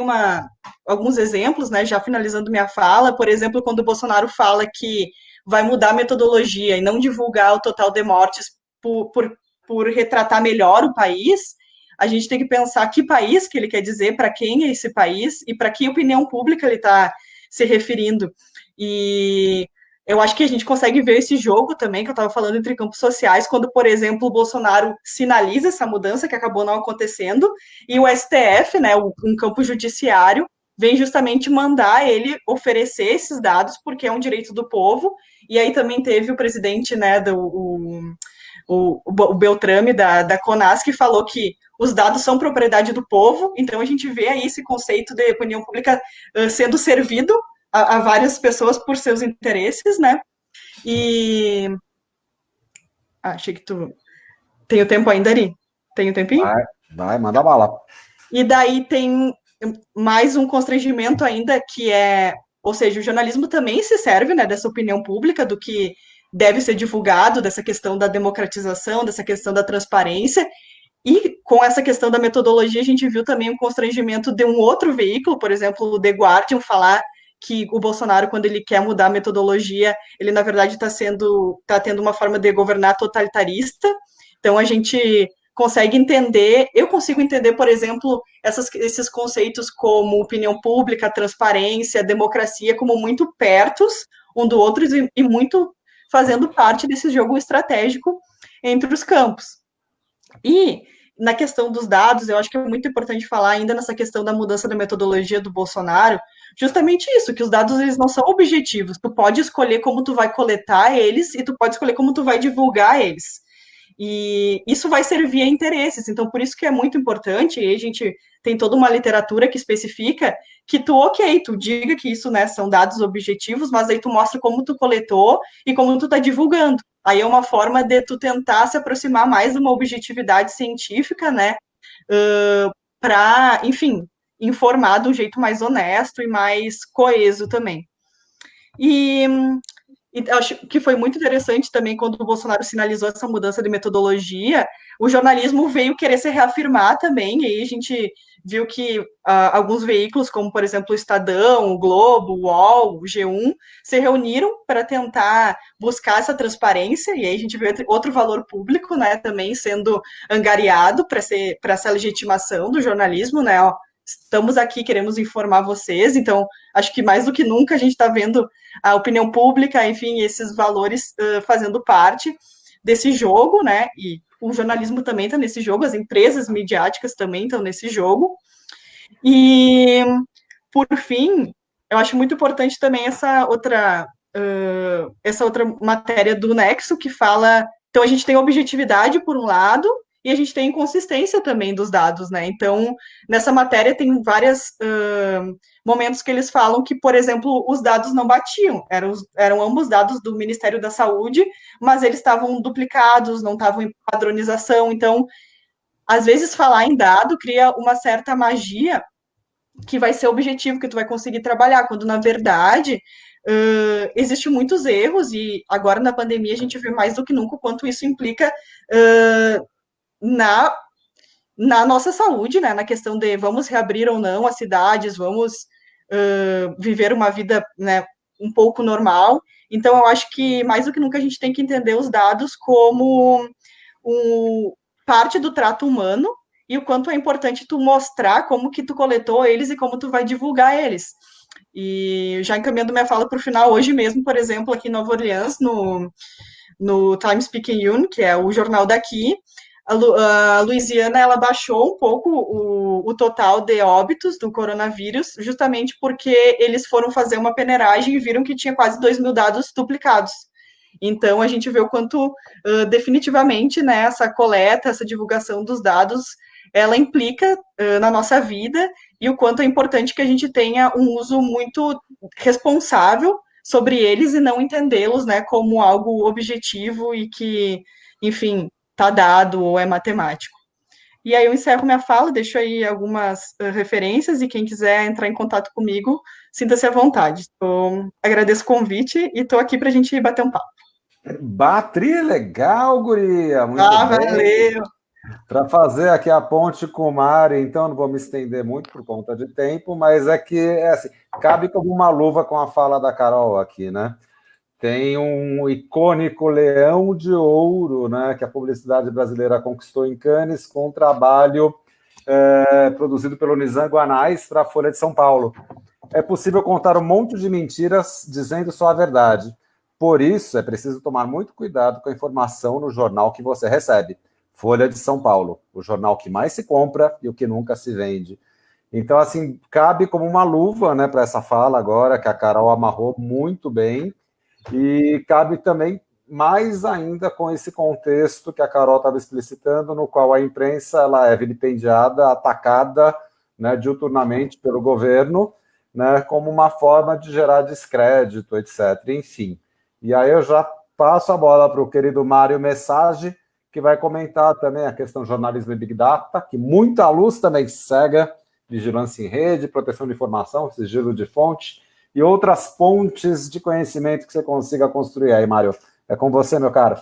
alguns exemplos, né, já finalizando minha fala, por exemplo, quando o Bolsonaro fala que vai mudar a metodologia e não divulgar o total de mortes por retratar melhor o país, a gente tem que pensar que país que ele quer dizer, para quem é esse país e para que opinião pública ele está se referindo. E eu acho que a gente consegue ver esse jogo também, que eu estava falando, entre campos sociais, quando, por exemplo, o Bolsonaro sinaliza essa mudança que acabou não acontecendo, e o STF, né, um campo judiciário, vem justamente mandar ele oferecer esses dados, porque é um direito do povo. E aí também teve o presidente, né, o Beltrame da CONAS, que falou que os dados são propriedade do povo, então a gente vê aí esse conceito de opinião pública sendo servido a várias pessoas por seus interesses, né? E... achei que tu... Tem o tempo ainda, Ari? Tem o tempinho? Vai, manda bala. E daí tem mais um constrangimento ainda, que é... Ou seja, o jornalismo também se serve, né, dessa opinião pública, do que deve ser divulgado, dessa questão da democratização, dessa questão da transparência. E com essa questão da metodologia, a gente viu também um constrangimento de um outro veículo, por exemplo, o The Guardian, falar que o Bolsonaro, quando ele quer mudar a metodologia, ele, na verdade, está tendo uma forma de governar totalitarista. Então, a gente consegue entender, eu consigo entender, por exemplo, esses conceitos como opinião pública, transparência, democracia, como muito pertos um do outro e muito fazendo parte desse jogo estratégico entre os campos. E na questão dos dados, eu acho que é muito importante falar ainda nessa questão da mudança da metodologia do Bolsonaro, justamente isso, que os dados eles não são objetivos. Tu pode escolher como tu vai coletar eles e tu pode escolher como tu vai divulgar eles. E isso vai servir a interesses. Então, por isso que é muito importante, e a gente tem toda uma literatura que especifica que tu diga que isso, né, são dados objetivos, mas aí tu mostra como tu coletou e como tu tá divulgando. Aí é uma forma de tu tentar se aproximar mais de uma objetividade científica, né, para, enfim, informar de um jeito mais honesto e mais coeso também. E acho que foi muito interessante também quando o Bolsonaro sinalizou essa mudança de metodologia, o jornalismo veio querer se reafirmar também, e aí a gente viu que alguns veículos, como por exemplo o Estadão, o Globo, o UOL, o G1, se reuniram para tentar buscar essa transparência, e aí a gente vê outro valor público, né, também sendo angariado para essa legitimação do jornalismo, né, ó, estamos aqui, queremos informar vocês, então acho que mais do que nunca a gente está vendo a opinião pública, enfim, esses valores fazendo parte desse jogo, né, e o jornalismo também está nesse jogo, as empresas midiáticas também estão nesse jogo, e, por fim, eu acho muito importante também essa outra matéria do Nexo, que fala, então a gente tem objetividade por um lado, e a gente tem inconsistência também dos dados, né? Então, nessa matéria tem vários momentos que eles falam que, por exemplo, os dados não batiam, eram ambos dados do Ministério da Saúde, mas eles estavam duplicados, não estavam em padronização, então, às vezes falar em dado cria uma certa magia que vai ser objetivo, que tu vai conseguir trabalhar, quando, na verdade, existem muitos erros, e agora na pandemia a gente vê mais do que nunca o quanto isso implica na nossa saúde, né, na questão de vamos reabrir ou não as cidades, vamos viver uma vida, né, um pouco normal. Então, eu acho que, mais do que nunca, a gente tem que entender os dados como parte do trato humano e o quanto é importante tu mostrar como que tu coletou eles e como tu vai divulgar eles. E já encaminhando minha fala para o final, hoje mesmo, por exemplo, aqui em Nova Orleans, no Times Picayune, que é o jornal daqui, a Louisiana, ela baixou um pouco o total de óbitos do coronavírus, justamente porque eles foram fazer uma peneiragem e viram que tinha quase 2.000 dados duplicados. Então, a gente vê o quanto, definitivamente, né, essa coleta, essa divulgação dos dados, ela implica na nossa vida, e o quanto é importante que a gente tenha um uso muito responsável sobre eles e não entendê-los, né, como algo objetivo e que, enfim, tá dado ou é matemático. E aí eu encerro minha fala, deixo aí algumas referências, e quem quiser entrar em contato comigo, sinta-se à vontade. Agradeço o convite e estou aqui para a gente bater um papo. Batri, legal, guria, muito bem. Valeu! Para fazer aqui a ponte com o Mário, então não vou me estender muito por conta de tempo, mas é que assim, cabe como uma luva com a fala da Carol aqui, né? Tem um icônico leão de ouro, né, que a publicidade brasileira conquistou em Cannes com um trabalho produzido pelo Nizam Guanais para a Folha de São Paulo. É possível contar um monte de mentiras dizendo só a verdade. Por isso, é preciso tomar muito cuidado com a informação no jornal que você recebe. Folha de São Paulo, o jornal que mais se compra e o que nunca se vende. Então, assim, cabe como uma luva, né, para essa fala agora, que a Carol amarrou muito bem. E cabe também mais ainda com esse contexto que a Carol estava explicitando, no qual a imprensa ela é vilipendiada, atacada, né, diuturnamente pelo governo, né, como uma forma de gerar descrédito, etc. Enfim. E aí eu já passo a bola para o querido Mário Message, que vai comentar também a questão do jornalismo e Big Data, que muita luz também cega, vigilância em rede, proteção de informação, sigilo de fonte, e outras pontes de conhecimento que você consiga construir aí, Mário. É com você, meu caro.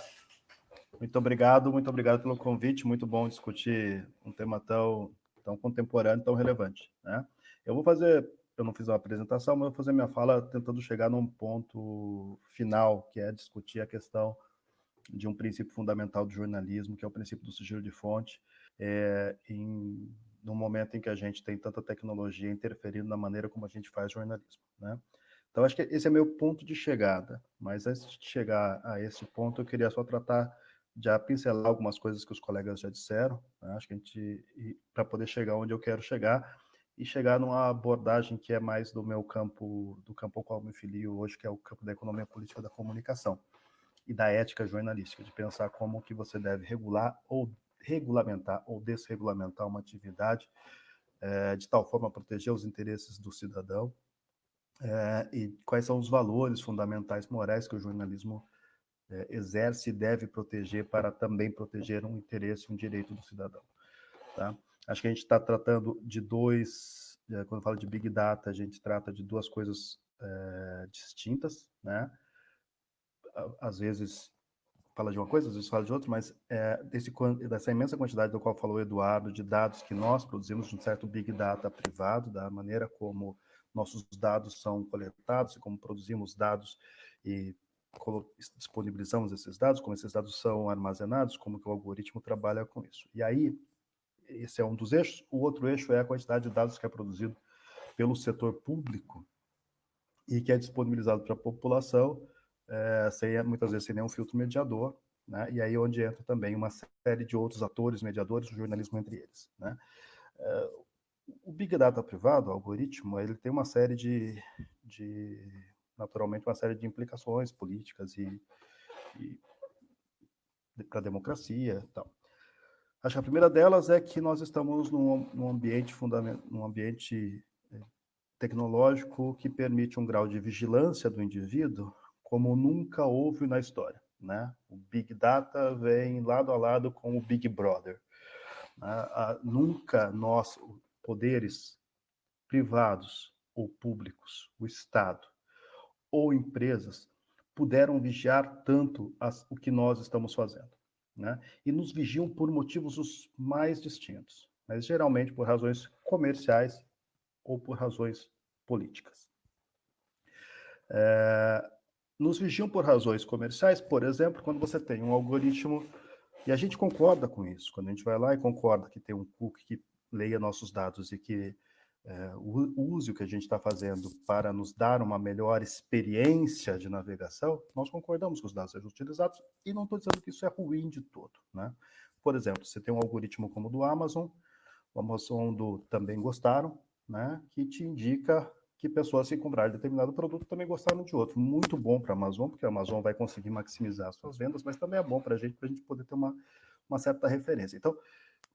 Muito obrigado pelo convite, muito bom discutir um tema tão contemporâneo, tão relevante, né? Eu não fiz uma apresentação, mas vou fazer minha fala tentando chegar num ponto final, que é discutir a questão de um princípio fundamental do jornalismo, que é o princípio do sigilo de fonte, no momento em que a gente tem tanta tecnologia interferindo na maneira como a gente faz jornalismo, né? Então, acho que esse é meu ponto de chegada, mas antes de chegar a esse ponto, eu queria só já pincelar algumas coisas que os colegas já disseram, né? Acho que para poder chegar onde eu quero chegar, e chegar numa abordagem que é mais do meu campo, do campo ao qual me filio hoje, que é o campo da economia política da comunicação e da ética jornalística, de pensar como que você deve regulamentar ou desregulamentar uma atividade de tal forma a proteger os interesses do cidadão e quais são os valores fundamentais morais que o jornalismo exerce e deve proteger para também proteger um interesse, um direito do cidadão. Tá? Acho que a gente está tratando de quando fala de Big Data, a gente trata de duas coisas distintas, né? Às vezes fala de uma coisa, às vezes fala de outra, mas dessa imensa quantidade do qual falou o Eduardo, de dados que nós produzimos, de um certo Big Data privado, da maneira como nossos dados são coletados e como produzimos dados e disponibilizamos esses dados, como esses dados são armazenados, como que o algoritmo trabalha com isso. E aí, esse é um dos eixos. O outro eixo é a quantidade de dados que é produzido pelo setor público e que é disponibilizado para a população, muitas vezes sem nenhum filtro mediador, né? E aí onde entra também uma série de outros atores mediadores, o jornalismo entre eles, né? O Big Data privado, o algoritmo, ele tem uma série naturalmente, uma série de implicações políticas e para a democracia e tal. Acho que a primeira delas é que nós estamos num ambiente tecnológico que permite um grau de vigilância do indivíduo como nunca houve na história, né? O Big Data vem lado a lado com o Big Brother. Nunca nós, poderes privados ou públicos, o Estado ou empresas, puderam vigiar tanto o que nós estamos fazendo, né? E nos vigiam por motivos os mais distintos, mas geralmente por razões comerciais ou por razões políticas. Nos vigiam por razões comerciais, por exemplo, quando você tem um algoritmo, e a gente concorda com isso, quando a gente vai lá e concorda que tem um cookie que leia nossos dados e que use o que a gente está fazendo para nos dar uma melhor experiência de navegação, nós concordamos que os dados sejam utilizados, e não estou dizendo que isso é ruim de todo, né? Por exemplo, você tem um algoritmo como o do Amazon, o Amazon também gostaram, né, que te indica que pessoas que comprarem determinado produto também gostaram de outro. Muito bom para a Amazon, porque a Amazon vai conseguir maximizar suas vendas, mas também é bom para a gente poder ter uma certa referência. Então,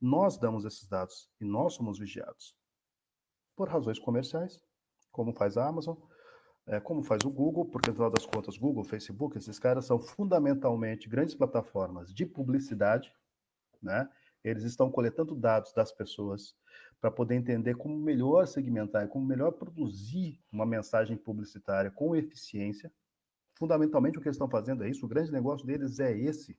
nós damos esses dados e nós somos vigiados por razões comerciais, como faz a Amazon, como faz o Google, porque, no final das contas, Google, Facebook, esses caras são fundamentalmente grandes plataformas de publicidade, né? Eles estão coletando dados das pessoas para poder entender como melhor segmentar, como melhor produzir uma mensagem publicitária com eficiência. Fundamentalmente, o que eles estão fazendo é isso. O grande negócio deles é esse,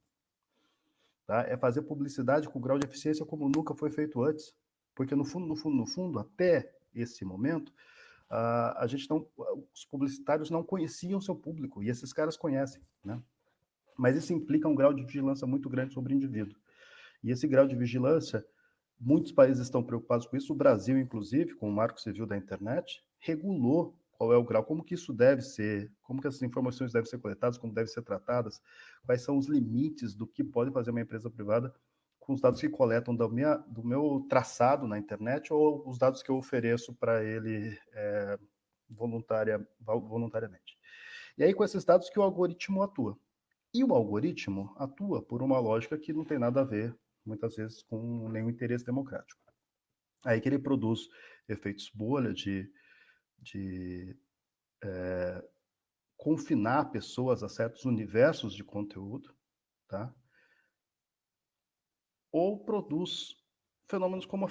tá? É fazer publicidade com grau de eficiência como nunca foi feito antes. Porque, no fundo, até esse momento, os publicitários não conheciam seu público, e esses caras conhecem, né? Mas isso implica um grau de vigilância muito grande sobre o indivíduo. E esse grau de vigilância, muitos países estão preocupados com isso. O Brasil, inclusive, com o Marco Civil da Internet, regulou qual é o grau, como que isso deve ser, como que essas informações devem ser coletadas, como devem ser tratadas, quais são os limites do que pode fazer uma empresa privada com os dados que coletam do meu traçado na internet ou os dados que eu ofereço para ele voluntariamente. E aí, com esses dados que o algoritmo atua. E o algoritmo atua por uma lógica que não tem nada a ver, muitas vezes, com nenhum interesse democrático. Aí que ele produz efeitos bolha de confinar pessoas a certos universos de conteúdo, tá? Ou produz fenômenos como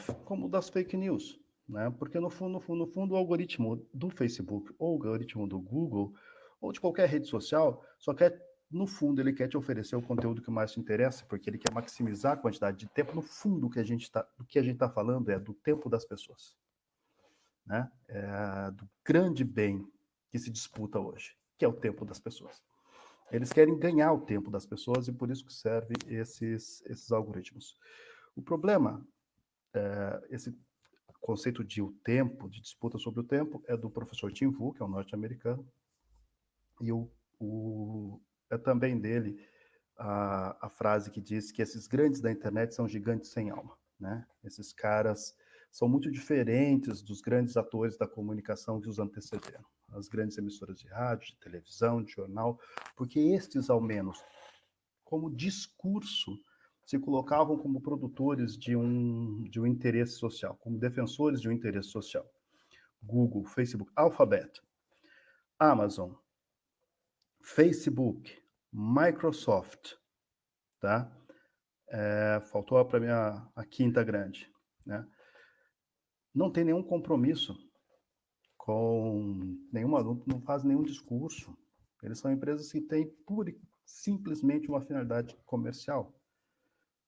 o das fake news, né? Porque no fundo, o algoritmo do Facebook ou o algoritmo do Google ou de qualquer rede social só quer, no fundo, ele quer te oferecer o conteúdo que mais te interessa, porque ele quer maximizar a quantidade de tempo. No fundo, do que a gente está falando é do tempo das pessoas, né? É do grande bem que se disputa hoje, que é o tempo das pessoas. Eles querem ganhar o tempo das pessoas e por isso que servem esses algoritmos. O problema, esse conceito de o tempo, de disputa sobre o tempo, é do professor Tim Wu, que é um norte-americano, e é também dele a frase que diz que esses grandes da internet são gigantes sem alma, né? Esses caras são muito diferentes dos grandes atores da comunicação que os antecederam, as grandes emissoras de rádio, de televisão, de jornal, porque estes, ao menos, como discurso, se colocavam como produtores de um interesse social, como defensores de um interesse social. Google, Facebook, Alphabet, Amazon, Facebook, Microsoft, tá? Faltou para mim a quinta grande, né? Não tem nenhum compromisso com nenhuma, não faz nenhum discurso. Eles são empresas que têm pura e simplesmente uma finalidade comercial,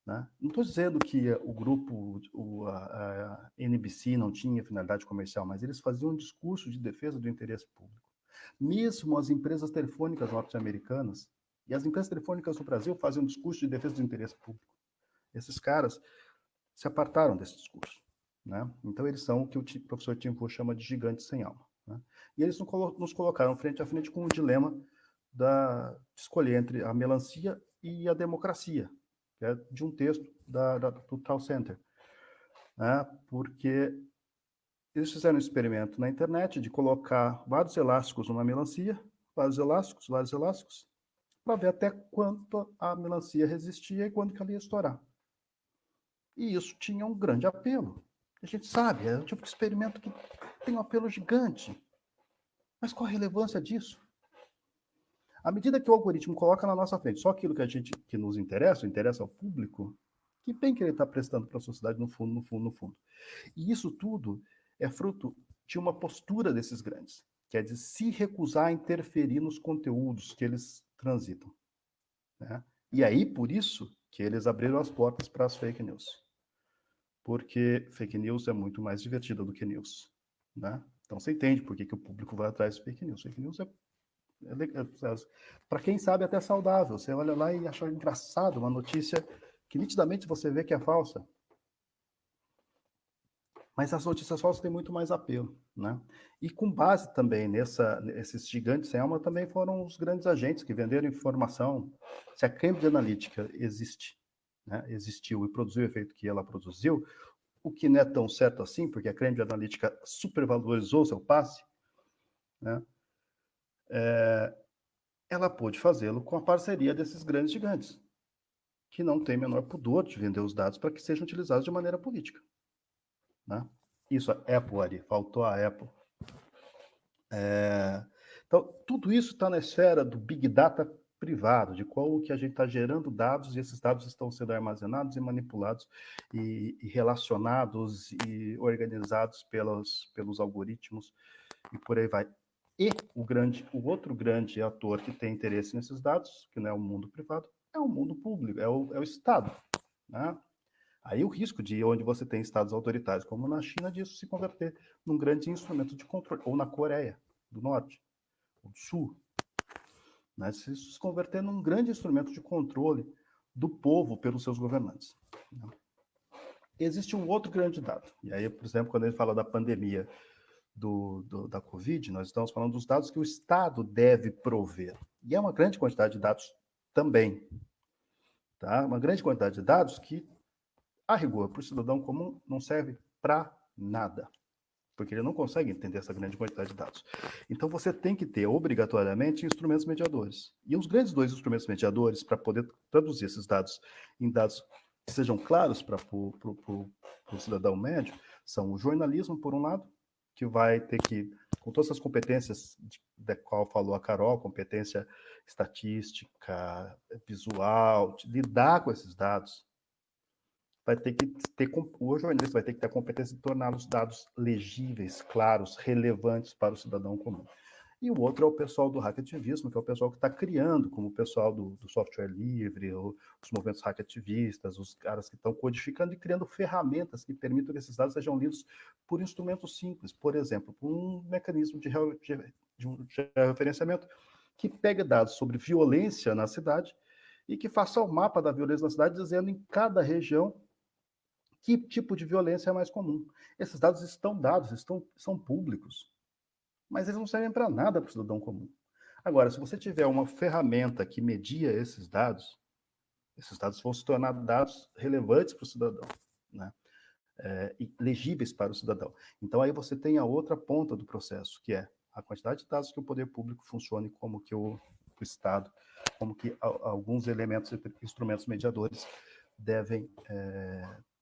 né? Não estou dizendo que o grupo, a NBC não tinha finalidade comercial, mas eles faziam um discurso de defesa do interesse público. Mesmo as empresas telefônicas norte-americanas e as empresas telefônicas do Brasil faziam um discurso de defesa do interesse público. Esses caras se apartaram desse discurso, né? Então eles são o que o professor Tim Wu chama de gigantes sem alma, né? E eles nos colocaram frente a frente com o dilema de escolher entre a melancia e a democracia, que é de um texto do Tal Center, né? Porque eles fizeram um experimento na internet de colocar vários elásticos numa melancia, vários elásticos, para ver até quanto a melancia resistia e quando que ela ia estourar. E isso tinha um grande apelo. A gente sabe, é o tipo de experimento que tem um apelo gigante. Mas qual a relevância disso? À medida que o algoritmo coloca na nossa frente só aquilo que nos interessa ao público, que bem que ele está prestando para a sociedade no fundo. E isso tudo é fruto de uma postura desses grandes, que é de se recusar a interferir nos conteúdos que eles transitam, né? E aí, por isso, que eles abriram as portas para as fake news. Porque fake news é muito mais divertida do que news, né? Então você entende por que o público vai atrás de fake news. Fake news para quem sabe, até saudável. Você olha lá e acha engraçado uma notícia que nitidamente você vê que é falsa. Mas as notícias falsas têm muito mais apelo, né? E com base também nesses gigantes sem alma, também foram os grandes agentes que venderam informação. Se a Cambridge Analytica existiu e produziu o efeito que ela produziu, o que não é tão certo assim, porque a Cambridge Analytica supervalorizou seu passe, né? Ela pôde fazê-lo com a parceria desses grandes gigantes, que não têm menor pudor de vender os dados para que sejam utilizados de maneira política, né? Isso, a Apple, Ari, faltou a Apple. Então, tudo isso está na esfera do Big Data privado, de como que a gente está gerando dados e esses dados estão sendo armazenados e manipulados e relacionados e organizados pelos algoritmos e por aí vai. E o outro grande ator que tem interesse nesses dados, que não é o mundo privado, é o mundo público, é o Estado, né? Aí o risco de onde você tem estados autoritários, como na China, disso se converter num grande instrumento de controle, ou na Coreia do Norte, ou do Sul, né? Se isso se converter num grande instrumento de controle do povo pelos seus governantes, né? Existe um outro grande dado, e aí, por exemplo, quando a gente fala da pandemia da Covid, nós estamos falando dos dados que o Estado deve prover. E é uma grande quantidade de dados também. Tá? Uma grande quantidade de dados que, a rigor, para o cidadão comum, não serve para nada. porque ele não consegue entender essa grande quantidade de dados. Então, você tem que ter, obrigatoriamente, instrumentos mediadores. E os grandes dois instrumentos mediadores, para poder traduzir esses dados em dados que sejam claros para o cidadão médio, são o jornalismo, por um lado, que vai ter que, com todas as competências da qual falou a Carol, competência estatística, visual, de lidar com esses dados, vai ter que ter, o jornalista vai ter que ter a competência de tornar os dados legíveis, claros, relevantes para o cidadão comum. E o outro é o pessoal do hackativismo, que é o pessoal que está criando, como o pessoal do software livre, os movimentos hackativistas, os caras que estão codificando e criando ferramentas que permitam que esses dados sejam lidos por instrumentos simples. Por exemplo, por um mecanismo de referenciamento que pegue dados sobre violência na cidade e que faça o mapa da violência na cidade, dizendo em cada região que tipo de violência é mais comum. Esses dados estão dados, são públicos, mas eles não servem para nada para o cidadão comum. Agora, se você tiver uma ferramenta que media esses dados vão se tornar dados relevantes para o cidadão, né? E legíveis para o cidadão. Então, aí você tem a outra ponta do processo, que é a quantidade de dados que o poder público funcione, como que o Estado, como que alguns elementos, instrumentos mediadores devem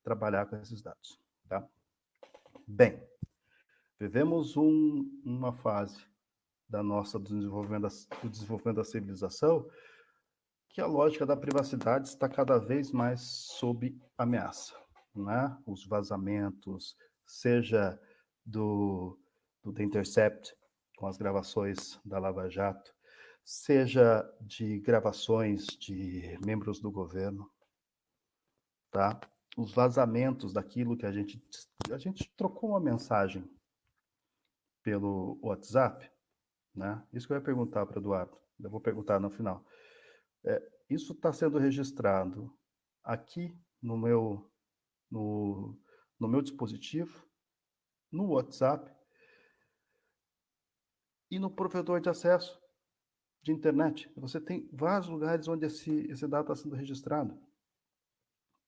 trabalhar com esses dados. Tá? Bem, vivemos uma fase do desenvolvimento da civilização que a lógica da privacidade está cada vez mais sob ameaça. Né? Os vazamentos, seja do The Intercept, com as gravações da Lava Jato, seja de gravações de membros do governo, tá? Os vazamentos daquilo que a gente trocou uma mensagem pelo WhatsApp, né? Isso que eu ia perguntar para o Eduardo, eu vou perguntar no final. Isso está sendo registrado aqui no meu dispositivo, no WhatsApp e no provedor de acesso de internet. Você tem vários lugares onde esse dado está sendo registrado.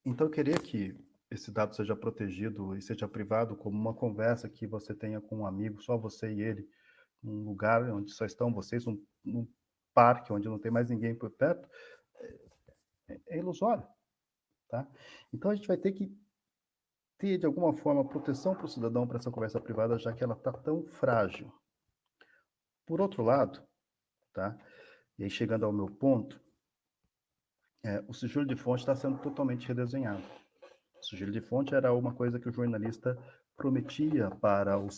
Então, eu queria que esse dado seja protegido e seja privado como uma conversa que você tenha com um amigo, só você e ele, num lugar onde só estão vocês, num parque onde não tem mais ninguém por perto, é ilusório. Tá? Então, a gente vai ter que ter, de alguma forma, proteção para o cidadão para essa conversa privada, já que ela está tão frágil. Por outro lado, tá? E aí chegando ao meu ponto, o sigilo de fonte está sendo totalmente redesenhado. O sigilo de fonte era uma coisa que o jornalista prometia para a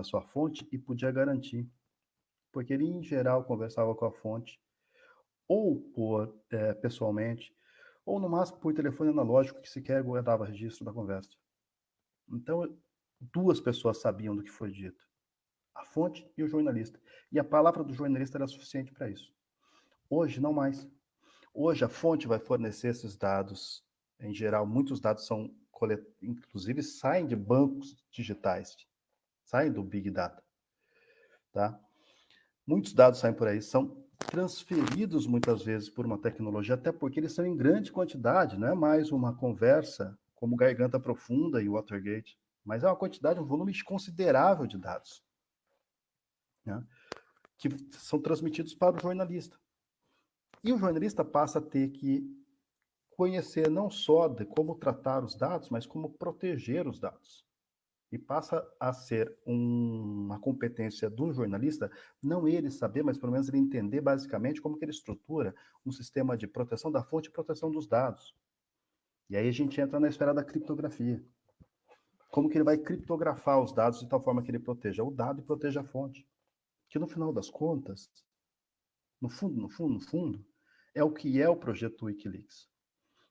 sua fonte e podia garantir, porque ele, em geral, conversava com a fonte, ou pessoalmente, ou no máximo por telefone analógico, que sequer guardava registro da conversa. Então, duas pessoas sabiam do que foi dito, a fonte e o jornalista. E a palavra do jornalista era suficiente para isso. Hoje, não mais. Hoje, a fonte vai fornecer esses dados. Em geral, muitos dados são inclusive saem de bancos digitais, saem do Big Data. Tá? Muitos dados saem por aí, são transferidos muitas vezes por uma tecnologia, até porque eles são em grande quantidade, não é mais uma conversa como Garganta Profunda e Watergate, mas é uma quantidade, um volume considerável de dados, né, que são transmitidos para o jornalista. E o jornalista passa a ter que conhecer não só de como tratar os dados, mas como proteger os dados. E passa a ser uma competência do jornalista, não ele saber, mas pelo menos ele entender basicamente como que ele estrutura um sistema de proteção da fonte e proteção dos dados. E aí a gente entra na esfera da criptografia. Como que ele vai criptografar os dados de tal forma que ele proteja o dado e proteja a fonte. Que no final das contas, no fundo, é o que é o projeto Wikileaks.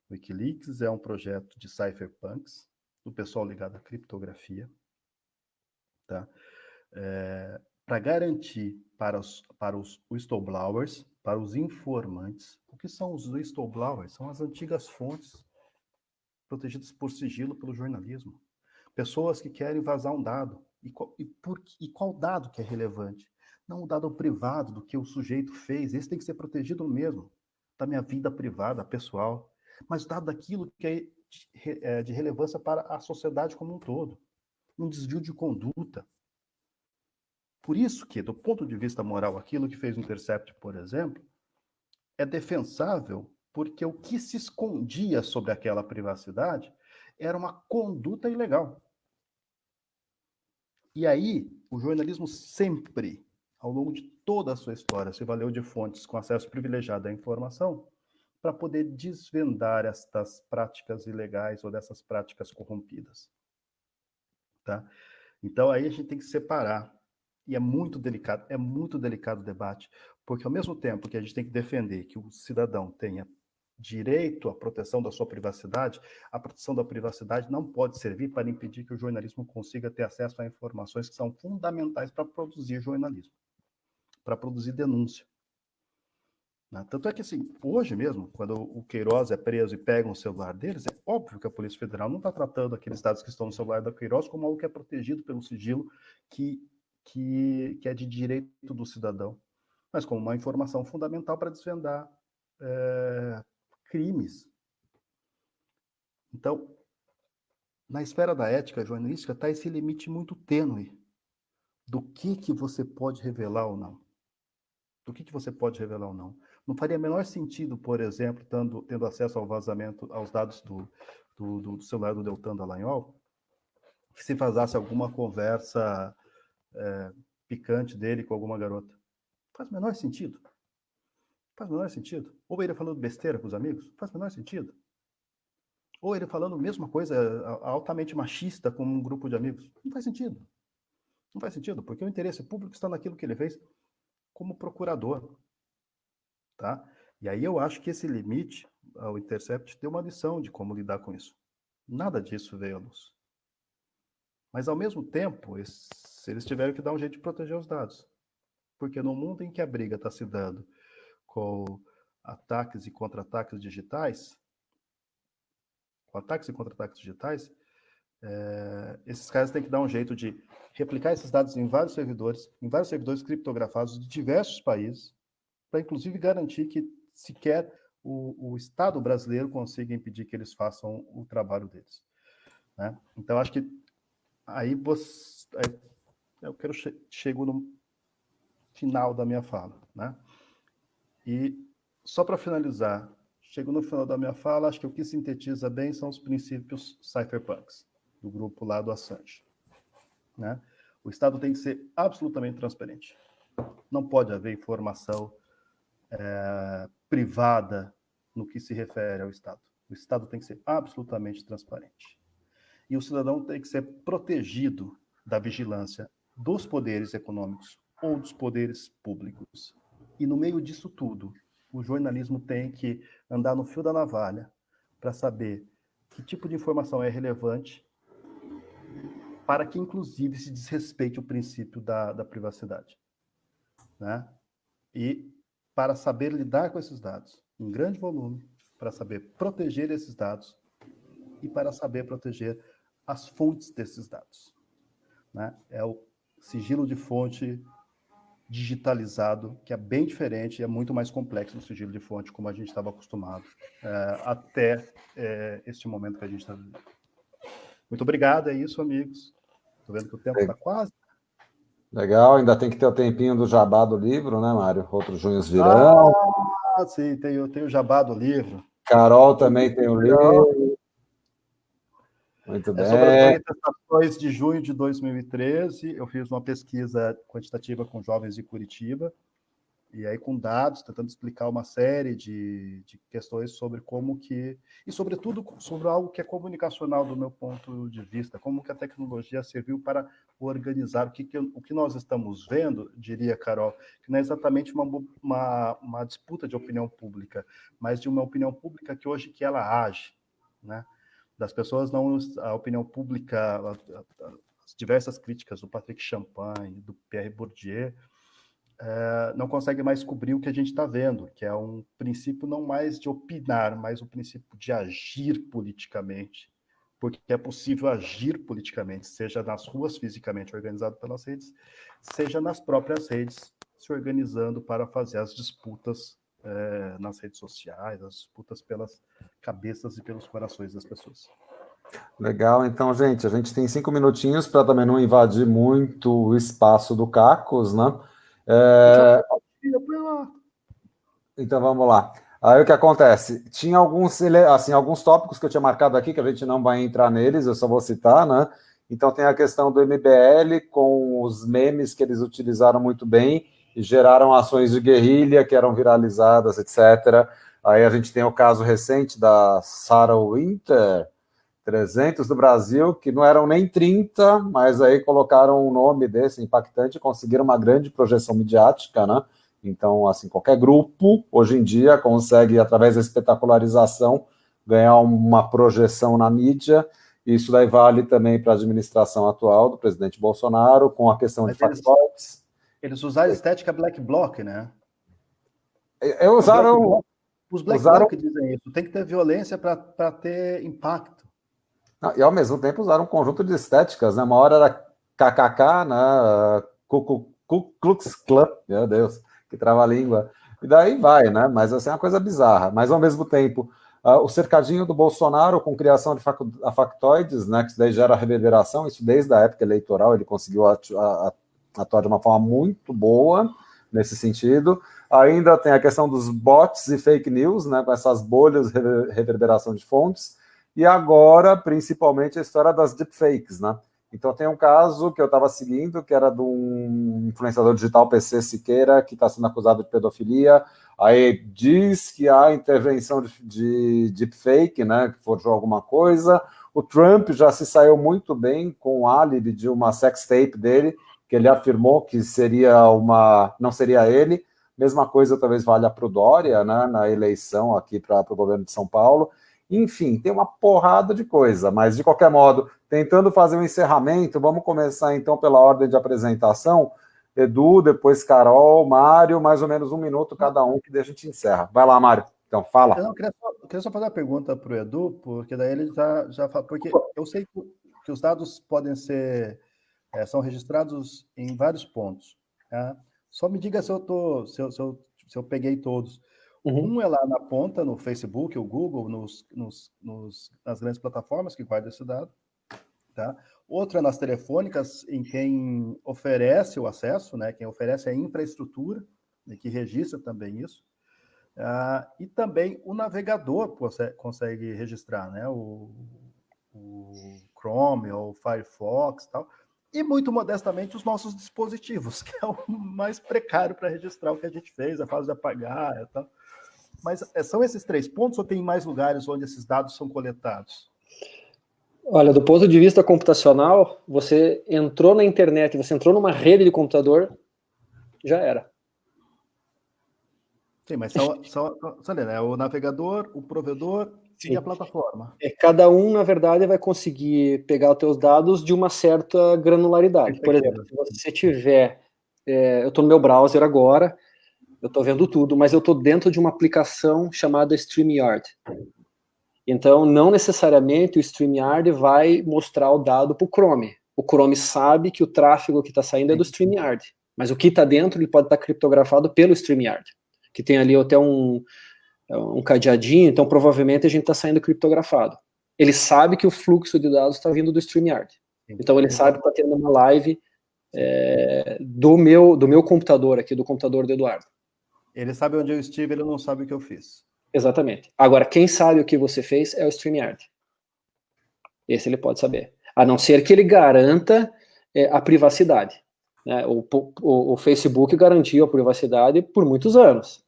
O Wikileaks é um projeto de cypherpunks, do pessoal ligado à criptografia, tá? Para garantir para os whistleblowers, para os informantes. O que são os whistleblowers? São as antigas fontes protegidas por sigilo pelo jornalismo. Pessoas que querem vazar um dado. E qual dado que é relevante? Não o dado privado do que o sujeito fez. Esse tem que ser protegido mesmo, da minha vida privada, pessoal. Mas o dado daquilo que é de relevância para a sociedade como um todo. um desvio de conduta. Por isso que, do ponto de vista moral, aquilo que fez o Intercept, por exemplo, é defensável porque o que se escondia sobre aquela privacidade era uma conduta ilegal. E aí, o jornalismo sempre, ao longo de toda a sua história, se valeu de fontes com acesso privilegiado à informação para poder desvendar estas práticas ilegais ou dessas práticas corrompidas. Tá? Então, aí a gente tem que separar. E é muito delicado o debate, porque ao mesmo tempo que a gente tem que defender que o cidadão tenha direito à proteção da sua privacidade, a proteção da privacidade não pode servir para impedir que o jornalismo consiga ter acesso a informações que são fundamentais para produzir jornalismo, para produzir denúncia. Tanto é que, assim, hoje mesmo, quando o Queiroz é preso e pegam o celular deles, é óbvio que a Polícia Federal não está tratando aqueles dados que estão no celular da Queiroz como algo que é protegido pelo sigilo que é de direito do cidadão, mas como uma informação fundamental para desvendar crimes. Então, na esfera da ética jornalística está esse limite muito tênue do que você pode revelar ou não. Do que você pode revelar ou não. Não faria menor sentido, por exemplo, tendo acesso ao vazamento, aos dados do celular do Deltan Dallagnol, que se vazasse alguma conversa picante dele com alguma garota. Faz o menor sentido. Faz o menor sentido. Ou ele falando besteira com os amigos. Faz o menor sentido. Ou ele falando a mesma coisa altamente machista com um grupo de amigos. Não faz sentido. Não faz sentido, porque o interesse público está naquilo que ele fez como procurador. Tá? E aí eu acho que esse limite, o Intercept, deu uma lição de como lidar com isso. Nada disso veio à luz. Mas, ao mesmo tempo, eles tiveram que dar um jeito de proteger os dados. Porque no mundo em que a briga está se dando com ataques e contra-ataques digitais, esses caras têm que dar um jeito de replicar esses dados em vários servidores criptografados de diversos países, para inclusive garantir que sequer o Estado brasileiro consiga impedir que eles façam o trabalho deles. Né? Então, acho que aí eu chego no final da minha fala. Né? E só para finalizar, chego no final da minha fala, acho que o que sintetiza bem são os princípios cypherpunks, do grupo lá do Assange. Né? O Estado tem que ser absolutamente transparente. Não pode haver informação privada no que se refere ao Estado. O Estado tem que ser absolutamente transparente. E o cidadão tem que ser protegido da vigilância dos poderes econômicos ou dos poderes públicos. E no meio disso tudo, o jornalismo tem que andar no fio da navalha para saber que tipo de informação é relevante para que, inclusive, se desrespeite o princípio da privacidade. Né? E para saber lidar com esses dados em grande volume, para saber proteger esses dados e para saber proteger as fontes desses dados. Né? É o sigilo de fonte digitalizado, que é bem diferente e é muito mais complexo do sigilo de fonte, como a gente estava acostumado até este momento que a gente está vivendo. Muito obrigado, é isso, amigos. Estou vendo que o tempo está quase. Legal, ainda tem que ter o tempinho do jabá do livro, né, Mário? Outros junhos virão. Sim, tem o jabá do livro. Carol também tem o livro. Muito bem. Sobre as manifestações de junho de 2013, eu fiz uma pesquisa quantitativa com jovens de Curitiba, e aí com dados, tentando explicar uma série de questões sobre como que... E, sobretudo, sobre algo que é comunicacional do meu ponto de vista, como que a tecnologia serviu para organizar o que nós estamos vendo, diria Carol, que não é exatamente uma disputa de opinião pública, mas de uma opinião pública que hoje que ela age, né? Das pessoas, não a opinião pública, as diversas críticas do Patrick Champagne, do Pierre Bourdieu, não consegue mais cobrir o que a gente está vendo, que é um princípio não mais de opinar, mas um princípio de agir politicamente, porque é possível agir politicamente, seja nas ruas fisicamente organizado pelas redes, seja nas próprias redes se organizando para fazer as disputas nas redes sociais, as disputas pelas cabeças e pelos corações das pessoas. Legal, então, gente, a gente tem 5 minutinhos para também não invadir muito o espaço do Cacos, né? Então vamos lá. Aí o que acontece? Tinha alguns tópicos que eu tinha marcado aqui, que a gente não vai entrar neles, eu só vou citar, né? Então tem a questão do MBL com os memes que eles utilizaram muito bem e geraram ações de guerrilha que eram viralizadas, etc. Aí a gente tem o caso recente da Sarah Winter, 300 do Brasil, que não eram nem 30, mas aí colocaram um nome desse impactante e conseguiram uma grande projeção midiática, né? Então, assim, qualquer grupo, hoje em dia, consegue, através da espetacularização, ganhar uma projeção na mídia. Isso daí vale também para a administração atual do presidente Bolsonaro, com a questão de factóides. Eles usaram a estética black bloc, né? Usaram... Os black bloc dizem isso. Tem que ter violência para ter impacto. E, ao mesmo tempo, usaram um conjunto de estéticas, né? Uma hora era KKK, né? Ku Klux Klan, meu Deus, que trava-língua. E daí vai, né? Mas, assim, é uma coisa bizarra. Mas, ao mesmo tempo, o cercadinho do Bolsonaro com criação de factoides, né? Que isso daí gera reverberação. Isso desde a época eleitoral, ele conseguiu atuar de uma forma muito boa nesse sentido. Ainda tem a questão dos bots e fake news, né? Com essas bolhas de reverberação de fontes. E agora, principalmente, a história das deepfakes, né? Então, tem um caso que eu estava seguindo, que era de um influenciador digital, PC Siqueira, que está sendo acusado de pedofilia. Aí diz que há intervenção de deepfake, né? Que forjou alguma coisa. O Trump já se saiu muito bem com o álibi de uma sextape dele, que ele afirmou que não seria ele. Mesma coisa talvez valha para o Dória, né? Na eleição aqui para o governo de São Paulo. Enfim, tem uma porrada de coisa, mas de qualquer modo, tentando fazer um encerramento, vamos começar então pela ordem de apresentação. Edu, depois Carol, Mário, mais ou menos 1 minuto cada um, que daí a gente encerra. Vai lá, Mário. Então, fala. Eu queria só fazer uma pergunta para o Edu, porque daí ele já fala, porque eu sei que os dados podem ser, são registrados em vários pontos. Tá? Só me diga se eu peguei todos. Um é lá na ponta, no Facebook, o Google, nas grandes plataformas que guardam esse dado. Tá? Outro é nas telefônicas, em quem oferece o acesso, né? Quem oferece a infraestrutura, né? Que registra também isso. E também o navegador consegue registrar, né? O Chrome ou o Firefox e tal. E, muito modestamente, os nossos dispositivos, que é o mais precário para registrar o que a gente fez, a fase de apagar e tal. Mas são esses 3 pontos ou tem mais lugares onde esses dados são coletados? Olha, do ponto de vista computacional, você entrou na internet, você entrou numa rede de computador, já era. Sim, mas né? O navegador, o provedor e a plataforma. Cada um, na verdade, vai conseguir pegar os teus dados de uma certa granularidade. Por exemplo, se você tiver... eu estou no meu browser agora, eu estou vendo tudo, mas eu estou dentro de uma aplicação chamada StreamYard. Então, não necessariamente o StreamYard vai mostrar o dado para o Chrome. O Chrome sabe que o tráfego que está saindo é do StreamYard, mas o que está dentro ele pode estar criptografado pelo StreamYard, que tem ali até um cadeadinho, então provavelmente a gente está saindo criptografado. Ele sabe que o fluxo de dados está vindo do StreamYard. Então, ele sabe que está tendo uma live do meu computador aqui, do computador do Eduardo. Ele sabe onde eu estive, ele não sabe o que eu fiz. Exatamente. Agora, quem sabe o que você fez é o StreamYard. Esse ele pode saber. A não ser que ele garanta a privacidade. Né? O Facebook garantiu a privacidade por muitos anos.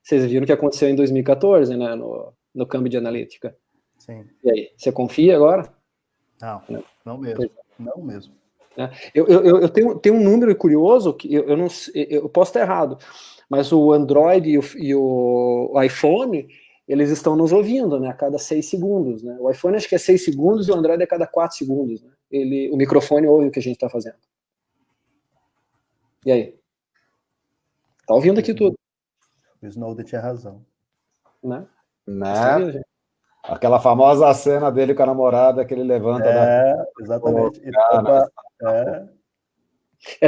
Vocês viram o que aconteceu em 2014, né? No Cambridge Analytica. Sim. E aí, você confia agora? Não mesmo. Não mesmo. Eu tenho um número curioso, que eu posso estar errado, mas o Android e o iPhone, eles estão nos ouvindo, né, a cada 6 segundos. Né? O iPhone acho que é 6 segundos e o Android é a cada 4 segundos. Né? O microfone ouve o que a gente está fazendo. E aí? Tá ouvindo aqui tudo. O Snowden tinha razão. Né? Aquela famosa cena dele com a namorada que ele levanta exatamente.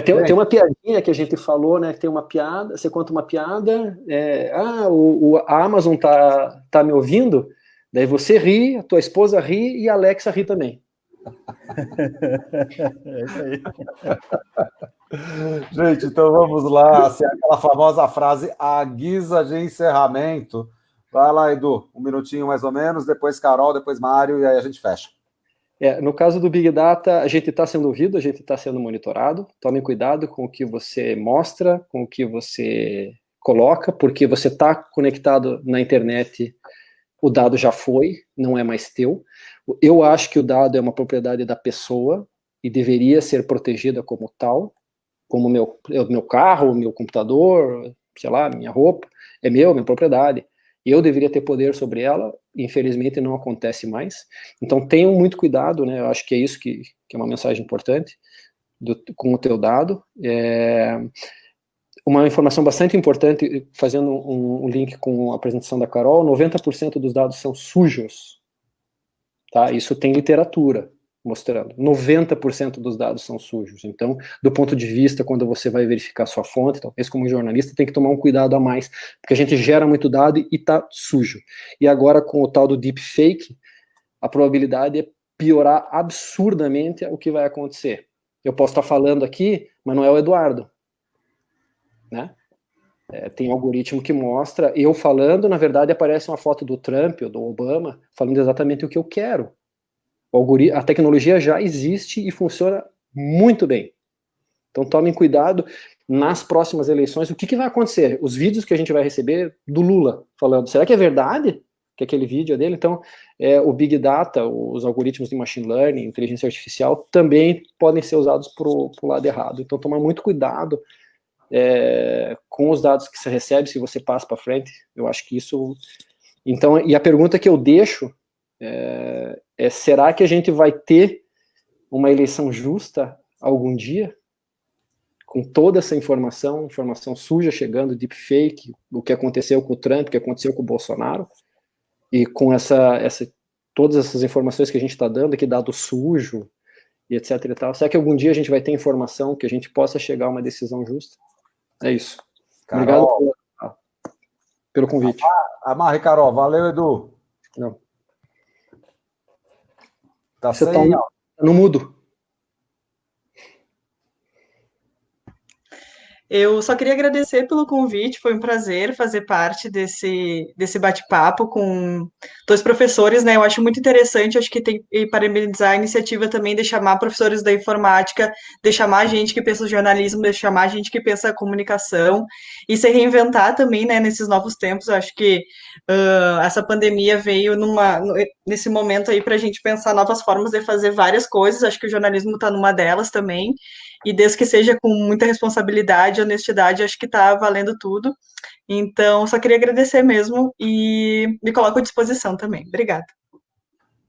Tem uma piadinha que a gente falou, né? Tem uma piada, você conta uma piada, a Amazon tá me ouvindo, Daí você ri, a tua esposa ri e a Alexa ri também. É isso aí. Gente, então vamos lá, assim, aquela famosa frase, a guisa de encerramento. Vai lá, Edu, um minutinho mais ou menos, depois Carol, depois Mário, e aí a gente fecha. No caso do Big Data, a gente está sendo ouvido, a gente está sendo monitorado. Tome cuidado com o que você mostra, com o que você coloca, porque você está conectado na internet, o dado já foi, não é mais teu. Eu acho que o dado é uma propriedade da pessoa e deveria ser protegida como tal, como meu carro, meu computador, sei lá, minha roupa, é minha propriedade. Eu deveria ter poder sobre ela, infelizmente não acontece mais. Então tenham muito cuidado, né? Eu acho que é isso que é uma mensagem importante com o teu dado. Uma informação bastante importante, fazendo um link com a apresentação da Carol, 90% dos dados são sujos. Tá? Isso tem literatura mostrando. 90% dos dados são sujos. Então, do ponto de vista, quando você vai verificar sua fonte, talvez como jornalista, tem que tomar um cuidado a mais, porque a gente gera muito dado e está sujo. E agora, com o tal do deepfake, a probabilidade é piorar absurdamente o que vai acontecer. Eu posso estar falando aqui, mas não é o Eduardo. Né? Tem um algoritmo que mostra, eu falando, na verdade aparece uma foto do Trump ou do Obama, falando exatamente o que eu quero. A tecnologia já existe e funciona muito bem. Então tomem cuidado nas próximas eleições. O que vai acontecer? Os vídeos que a gente vai receber do Lula falando, será que é verdade que aquele vídeo é dele? Então, o Big Data, os algoritmos de Machine Learning, inteligência artificial, também podem ser usados para o lado errado. Então tomar muito cuidado com os dados que você recebe, se você passa para frente. Eu acho que isso... Então, e a pergunta que eu deixo será que a gente vai ter uma eleição justa algum dia? Com toda essa informação suja chegando, deepfake, o que aconteceu com o Trump, o que aconteceu com o Bolsonaro, e com todas essas informações que a gente está dando aqui, dado sujo, e etc e tal. Será que algum dia a gente vai ter informação que a gente possa chegar a uma decisão justa? É isso. Carol, obrigado pelo convite. Amarre, Carol. Valeu, Edu. Não. Tá Você sem... tá no mudo. Eu só queria agradecer pelo convite, foi um prazer fazer parte desse bate-papo com dois professores, né? Eu acho muito interessante, acho que tem que parabenizar a iniciativa também de chamar professores da informática, de chamar gente que pensa jornalismo, de chamar gente que pensa comunicação e se reinventar também, né, nesses novos tempos. Eu acho que essa pandemia veio nesse momento aí para a gente pensar novas formas de fazer várias coisas, acho que o jornalismo está numa delas também. E desde que seja com muita responsabilidade, honestidade, acho que está valendo tudo. Então, só queria agradecer mesmo e me coloco à disposição também. Obrigada.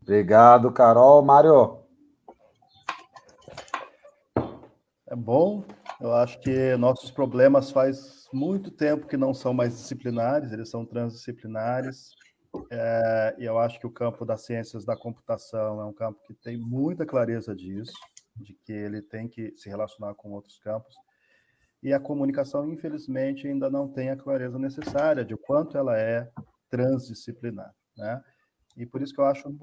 Obrigado, Carol. Mário? É bom. Eu acho que nossos problemas faz muito tempo que não são mais disciplinares, eles são transdisciplinares. E eu acho que o campo das ciências da computação é um campo que tem muita clareza disso, de que ele tem que se relacionar com outros campos. E a comunicação, infelizmente, ainda não tem a clareza necessária de quanto ela é transdisciplinar, né? E por isso que eu acho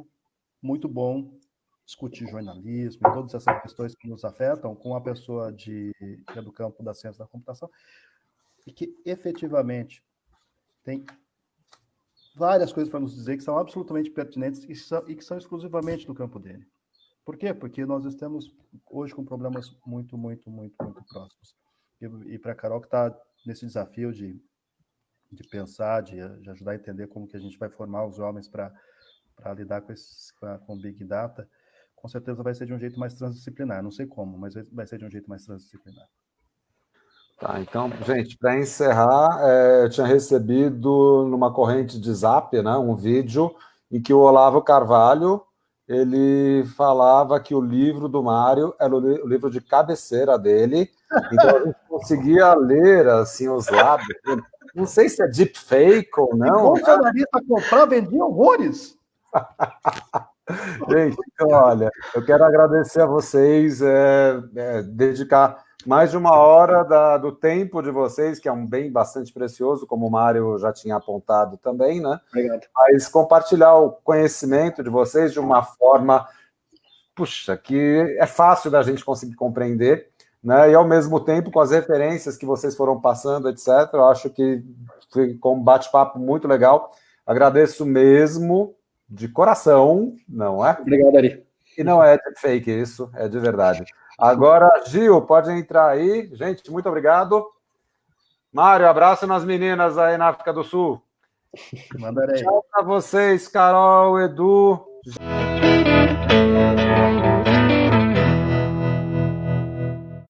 muito bom discutir jornalismo e todas essas questões que nos afetam com uma pessoa que é do campo da ciência da computação e que efetivamente tem várias coisas para nos dizer que são absolutamente pertinentes e que são exclusivamente do campo dele. Por quê? Porque nós estamos hoje com problemas muito, muito, muito, muito próximos. E para a Carol, que está nesse desafio de pensar, de ajudar a entender como que a gente vai formar os jovens para lidar com Big Data, com certeza vai ser de um jeito mais transdisciplinar. Não sei como, mas vai ser de um jeito mais transdisciplinar. Tá, então, gente, para encerrar, eu tinha recebido numa corrente de Zap, né, um vídeo em que o Olavo Carvalho ele falava que o livro do Mário era o livro de cabeceira dele, então a gente conseguia ler assim os lábios. Não sei se é deepfake ou não. O jornalista comprar, vendia horrores. Gente, então, olha, eu quero agradecer a vocês, dedicar mais de 1 hora do tempo de vocês, que é um bem bastante precioso, como o Mário já tinha apontado também, né? Obrigado. Mas compartilhar o conhecimento de vocês de uma forma, puxa, que é fácil da gente conseguir compreender, né? E ao mesmo tempo, com as referências que vocês foram passando, etc., eu acho que ficou um bate-papo muito legal. Agradeço mesmo, de coração, não é? Obrigado, Ari. E não é de fake isso, é de verdade. Agora, Gil, pode entrar aí. Gente, muito obrigado. Mário, abraço nas meninas aí na África do Sul. Mandarei. Tchau para vocês, Carol, Edu.